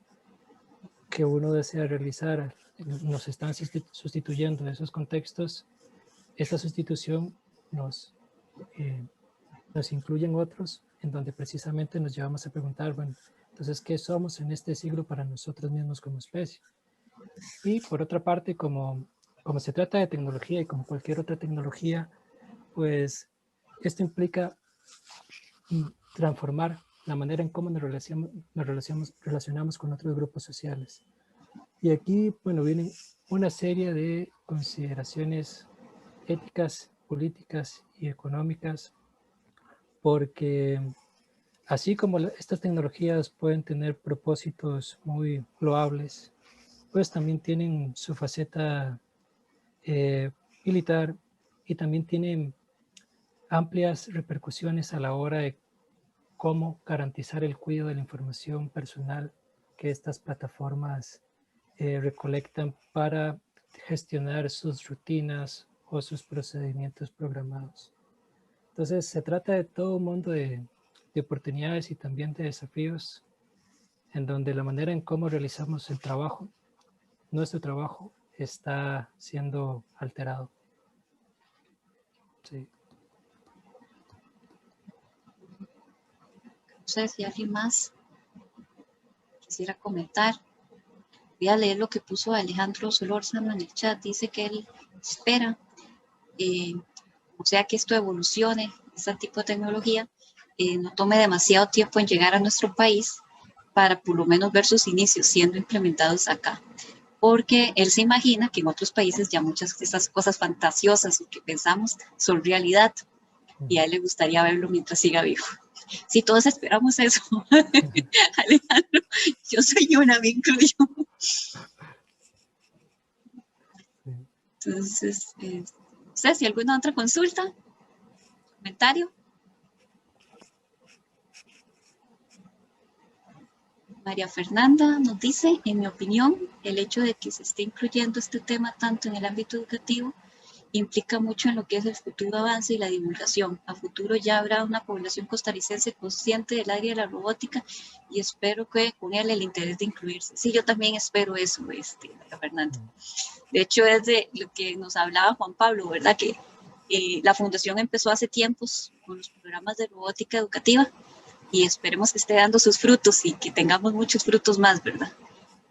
que uno desea realizar nos están sustituyendo en esos contextos, esta sustitución nos incluye en otros en donde precisamente nos llevamos a preguntar, bueno, entonces, ¿qué somos en este siglo para nosotros mismos como especie? Y por otra parte, como se trata de tecnología y como cualquier otra tecnología, pues esto implica transformar la manera en cómo nos relacionamos con otros grupos sociales. Y aquí, bueno, vienen una serie de consideraciones éticas, políticas y económicas, porque así como estas tecnologías pueden tener propósitos muy loables, pues también tienen su faceta militar y también tienen amplias repercusiones a la hora de cómo garantizar el cuidado de la información personal que estas plataformas recolectan para gestionar sus rutinas o sus procedimientos programados. Entonces, se trata de todo un mundo de oportunidades y también de desafíos en donde la manera en cómo realizamos el trabajo, nuestro trabajo, está siendo alterado. Sí. No sé si alguien más quisiera comentar. Voy a leer lo que puso Alejandro Solórzano en el chat. Dice que él espera, o sea, que esto evolucione, este tipo de tecnología, no tome demasiado tiempo en llegar a nuestro país para por lo menos ver sus inicios siendo implementados acá. Porque él se imagina que en otros países ya muchas de estas cosas fantasiosas que pensamos son realidad, y a él le gustaría verlo mientras siga vivo. Si todos esperamos eso, Alejandro, yo soy una, me incluyo. Entonces, no sé si alguna otra consulta, comentario. María Fernanda nos dice, en mi opinión, el hecho de que se esté incluyendo este tema tanto en el ámbito educativo implica mucho en lo que es el futuro avance y la divulgación. A futuro ya habrá una población costarricense consciente del área de la robótica y espero que con él el interés de incluirse. Sí, yo también espero eso, María Fernanda. De hecho, es de lo que nos hablaba Juan Pablo, ¿verdad? Que la fundación empezó hace tiempos con los programas de robótica educativa y esperemos que esté dando sus frutos y que tengamos muchos frutos más, ¿verdad?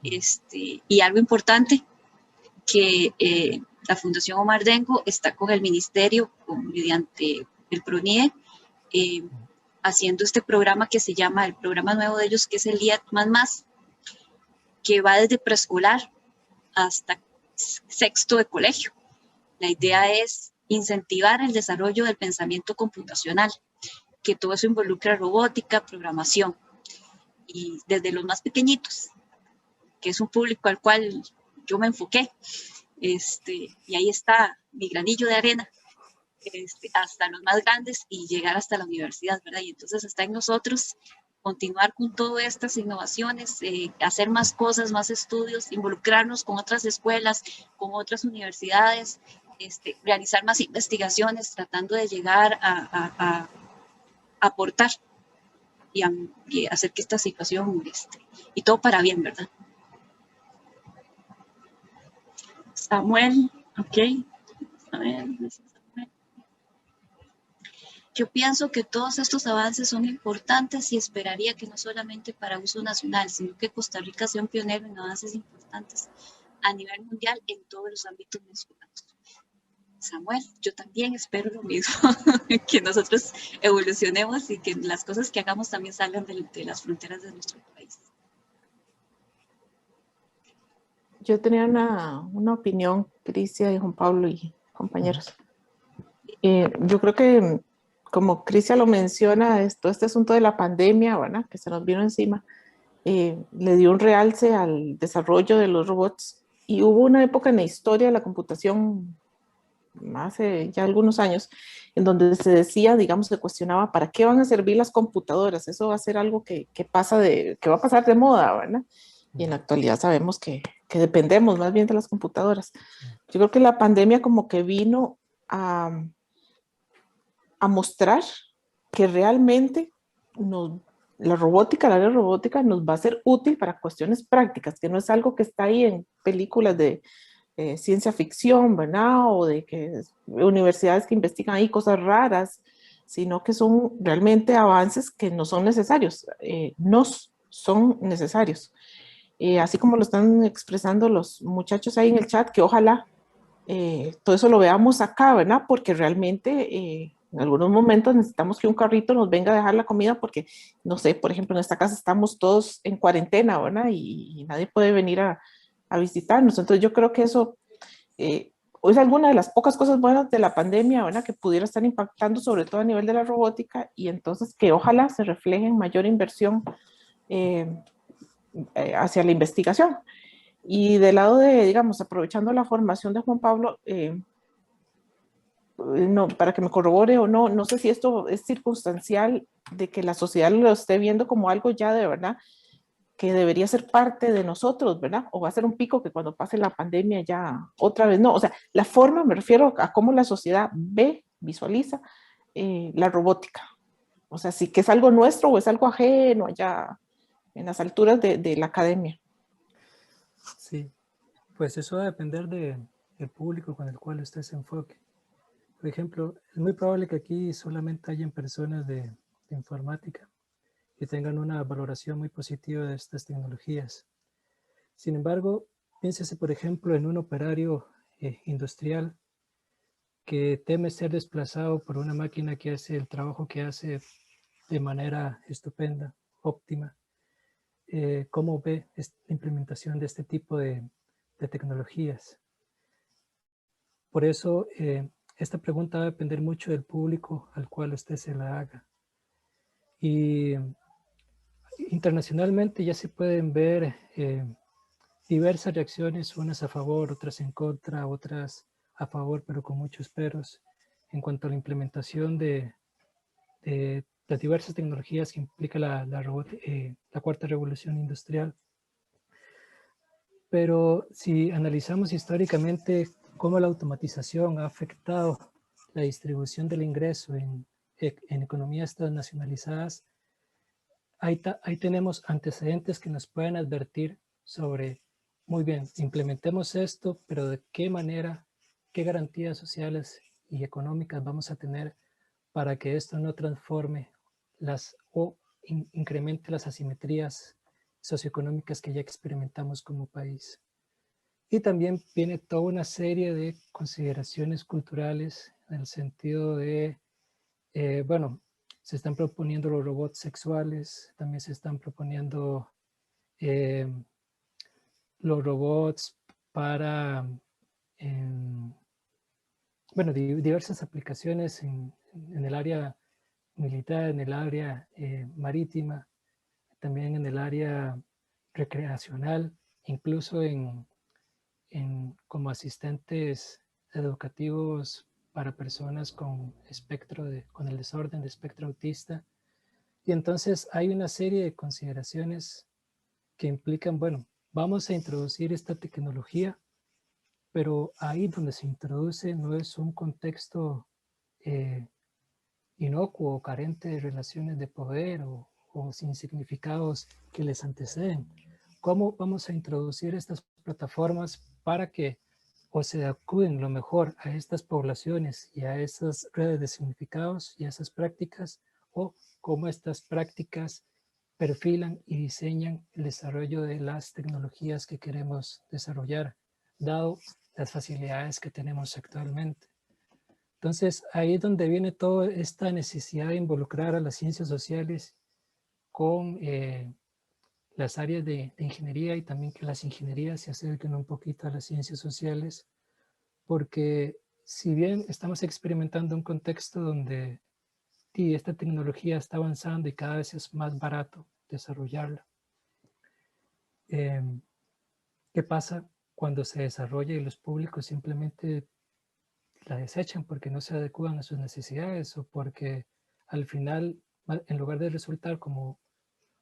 Y algo importante, que la Fundación Omar Dengo está con el Ministerio, mediante el PRONIE, haciendo este programa que se llama, el programa nuevo de ellos, que es el IET++, que va desde preescolar hasta sexto de colegio. La idea es incentivar el desarrollo del pensamiento computacional, que todo eso involucra robótica, programación, y desde los más pequeñitos, que es un público al cual yo me enfoqué, y ahí está mi granillo de arena, hasta los más grandes y llegar hasta la universidad, ¿verdad? Y entonces está en nosotros continuar con todas estas innovaciones, hacer más cosas, más estudios, involucrarnos con otras escuelas, con otras universidades, realizar más investigaciones, tratando de llegar a aportar y hacer que esta situación, y todo para bien, ¿verdad? Samuel Ok. A ver. Yo pienso que todos estos avances son importantes y esperaría que no solamente para uso nacional, sino que Costa Rica sea un pionero en avances importantes a nivel mundial en todos los ámbitos mencionados. Samuel, yo también espero lo mismo, que nosotros evolucionemos y que las cosas que hagamos también salgan de las fronteras de nuestro país. Yo tenía una opinión, Crisia y Juan Pablo y compañeros. Yo creo que, como Crisia lo menciona, todo este asunto de la pandemia, ¿verdad?, que se nos vino encima, le dio un realce al desarrollo de los robots. Y hubo una época en la historia de la computación, hace ya algunos años, en donde se decía, digamos, se cuestionaba para qué van a servir las computadoras. Eso va a ser algo que va a pasar de moda, ¿verdad? Y en la actualidad sabemos que dependemos más bien de las computadoras. Yo creo que la pandemia como que vino a mostrar que realmente la área robótica nos va a ser útil para cuestiones prácticas, que no es algo que está ahí en películas de ciencia ficción, ¿verdad? O de que universidades que investigan ahí cosas raras, sino que son realmente avances que no son necesarios, nos son necesarios. Así como lo están expresando los muchachos ahí en el chat, que ojalá todo eso lo veamos acá, ¿verdad? Porque realmente en algunos momentos necesitamos que un carrito nos venga a dejar la comida porque, no sé, por ejemplo, en esta casa estamos todos en cuarentena, ¿verdad? Y nadie puede venir a visitarnos. Entonces yo creo que eso es alguna de las pocas cosas buenas de la pandemia, ¿verdad?, que pudiera estar impactando sobre todo a nivel de la robótica, y entonces que ojalá se refleje en mayor inversión hacia la investigación. Y del lado de, digamos, aprovechando la formación de Juan Pablo, no, para que me corrobore o no, no sé si esto es circunstancial de que la sociedad lo esté viendo como algo ya de verdad que debería ser parte de nosotros, ¿verdad? O va a ser un pico que cuando pase la pandemia ya otra vez, no, o sea, la forma, me refiero a cómo la sociedad ve, visualiza la robótica. O sea, si que es algo nuestro o es algo ajeno allá en las alturas de la academia. Sí, pues eso va a depender del público con el cual usted se enfoque. Por ejemplo, es muy probable que aquí solamente hayan personas de informática que tengan una valoración muy positiva de estas tecnologías. Sin embargo, piénsese, por ejemplo, en un operario industrial que teme ser desplazado por una máquina que hace el trabajo que hace de manera estupenda, óptima. ¿Cómo ve la implementación de este tipo de tecnologías? Por eso, esta pregunta va a depender mucho del público al cual usted se la haga. Y internacionalmente ya se pueden ver diversas reacciones, unas a favor, otras en contra, otras a favor, pero con muchos peros, en cuanto a la implementación de las diversas tecnologías que implica la cuarta revolución industrial. Pero si analizamos históricamente cómo la automatización ha afectado la distribución del ingreso en economías transnacionalizadas, ahí tenemos antecedentes que nos pueden advertir sobre, muy bien, implementemos esto, pero de qué manera, qué garantías sociales y económicas vamos a tener para que esto no transforme o incremente las asimetrías socioeconómicas que ya experimentamos como país. Y también viene toda una serie de consideraciones culturales en el sentido de, bueno, se están proponiendo los robots sexuales, también se están proponiendo los robots para, bueno, diversas aplicaciones en el área militar, en el área marítima, también en el área recreacional, incluso como asistentes educativos para personas con con el desorden de espectro autista. Y entonces hay una serie de consideraciones que implican, bueno, vamos a introducir esta tecnología, pero ahí donde se introduce no es un contexto inocuo o carente de relaciones de poder o sin significados que les anteceden. ¿Cómo vamos a introducir estas plataformas para que o se acuden lo mejor a estas poblaciones y a esas redes de significados y a esas prácticas, o cómo estas prácticas perfilan y diseñan el desarrollo de las tecnologías que queremos desarrollar, dado las facilidades que tenemos actualmente. Entonces, ahí es donde viene toda esta necesidad de involucrar a las ciencias sociales con las áreas de ingeniería, y también que las ingenierías se acerquen un poquito a las ciencias sociales, porque si bien estamos experimentando un contexto donde esta tecnología está avanzando y cada vez es más barato desarrollarla, ¿qué pasa cuando se desarrolla y los públicos simplemente la desechan porque no se adecuan a sus necesidades, o porque al final, en lugar de resultar como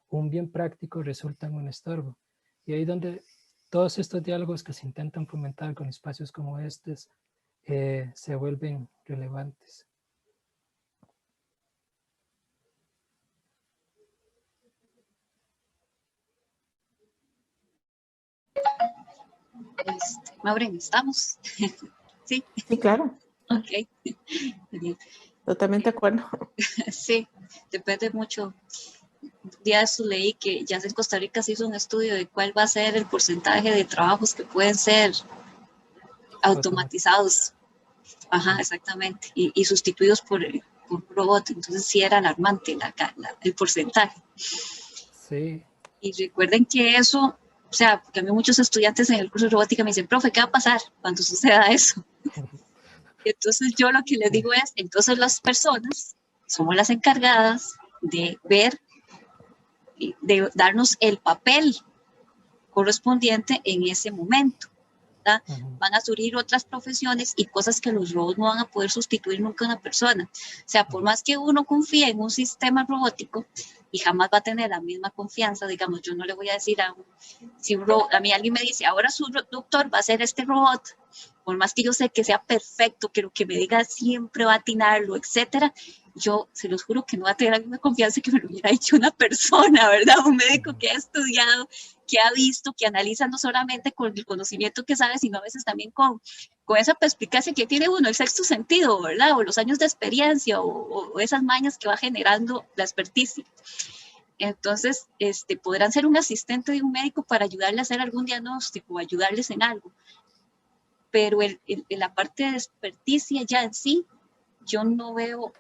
un bien práctico, resultan un estorbo? Y ahí donde todos estos diálogos que se intentan fomentar con espacios como estos se vuelven relevantes. Maureen, ¿estamos? Sí. Sí, claro. Ok. Bien. Totalmente de acuerdo. Sí, depende mucho. Un día de eso leí que ya en Costa Rica se hizo un estudio de cuál va a ser el porcentaje de trabajos que pueden ser automatizados. Ajá, exactamente. Y sustituidos por robot. Entonces sí era alarmante el porcentaje. Sí. Y recuerden que eso, o sea, porque a mí muchos estudiantes en el curso de robótica me dicen, profe, ¿qué va a pasar cuando suceda eso? Y entonces yo lo que les digo es, entonces las personas somos las encargadas de ver, de darnos el papel correspondiente en ese momento. Van a surgir otras profesiones y cosas que los robots no van a poder sustituir nunca a una persona. O sea, por más que uno confíe en un sistema robótico, y jamás va a tener la misma confianza, digamos, yo no le voy a decir a mí alguien me dice, ahora su doctor va a ser este robot, por más que yo sé que sea perfecto, que lo que me diga siempre va a atinarlo, etcétera, yo se los juro que no va a tener la misma confianza que me lo hubiera dicho una persona, ¿verdad? Un médico que ha estudiado, que ha visto, que analiza no solamente con el conocimiento que sabe, sino a veces también con esa perspicacia que tiene uno, el sexto sentido, ¿verdad? O los años de experiencia o esas mañas que va generando la experticia. Entonces, podrán ser un asistente de un médico para ayudarle a hacer algún diagnóstico o ayudarles en algo. Pero en la parte de experticia ya en sí, yo no veo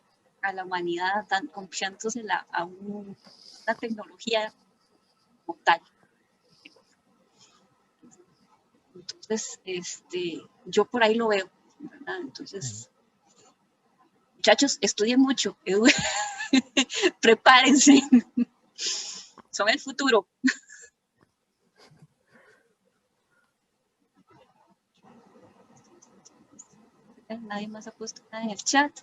a la humanidad tan confiándose a una tecnología como tal. Entonces, yo por ahí lo veo, ¿verdad? Entonces, muchachos, estudien mucho, prepárense, son el futuro. Nadie más ha puesto nada en el chat.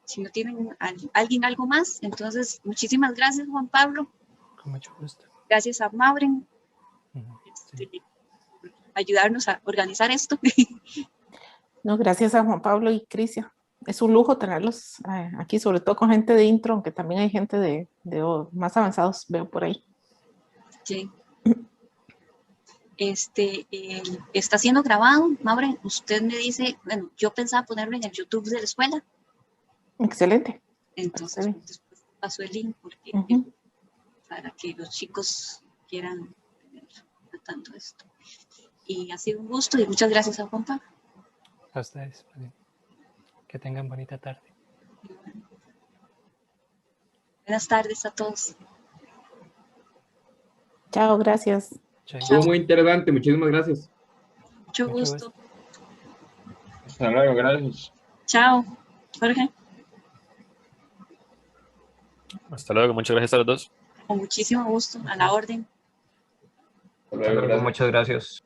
Si no tienen alguien algo más, entonces muchísimas gracias, Juan Pablo. Con mucho gusto. Gracias a Maureen Sí. por ayudarnos a organizar esto. No, gracias a Juan Pablo y Crisia. Es un lujo tenerlos aquí, sobre todo con gente de intro, aunque también hay gente de más avanzados, veo por ahí. Sí. Está siendo grabado, Maureen. Usted me dice, bueno, yo pensaba ponerlo en el YouTube de la escuela. Excelente. Entonces, después paso el link porque, para que los chicos quieran tener tratando esto. Y ha sido un gusto y muchas gracias a Juan Pablo. A ustedes. Que tengan bonita tarde. Buenas tardes a todos. Chao, gracias. Estuvo muy interesante, muchísimas gracias. Mucho gusto. Hasta luego, gracias. Chao, Jorge. Hasta luego, muchas gracias a los dos. Con muchísimo gusto, a la orden. Hasta luego, muchas gracias.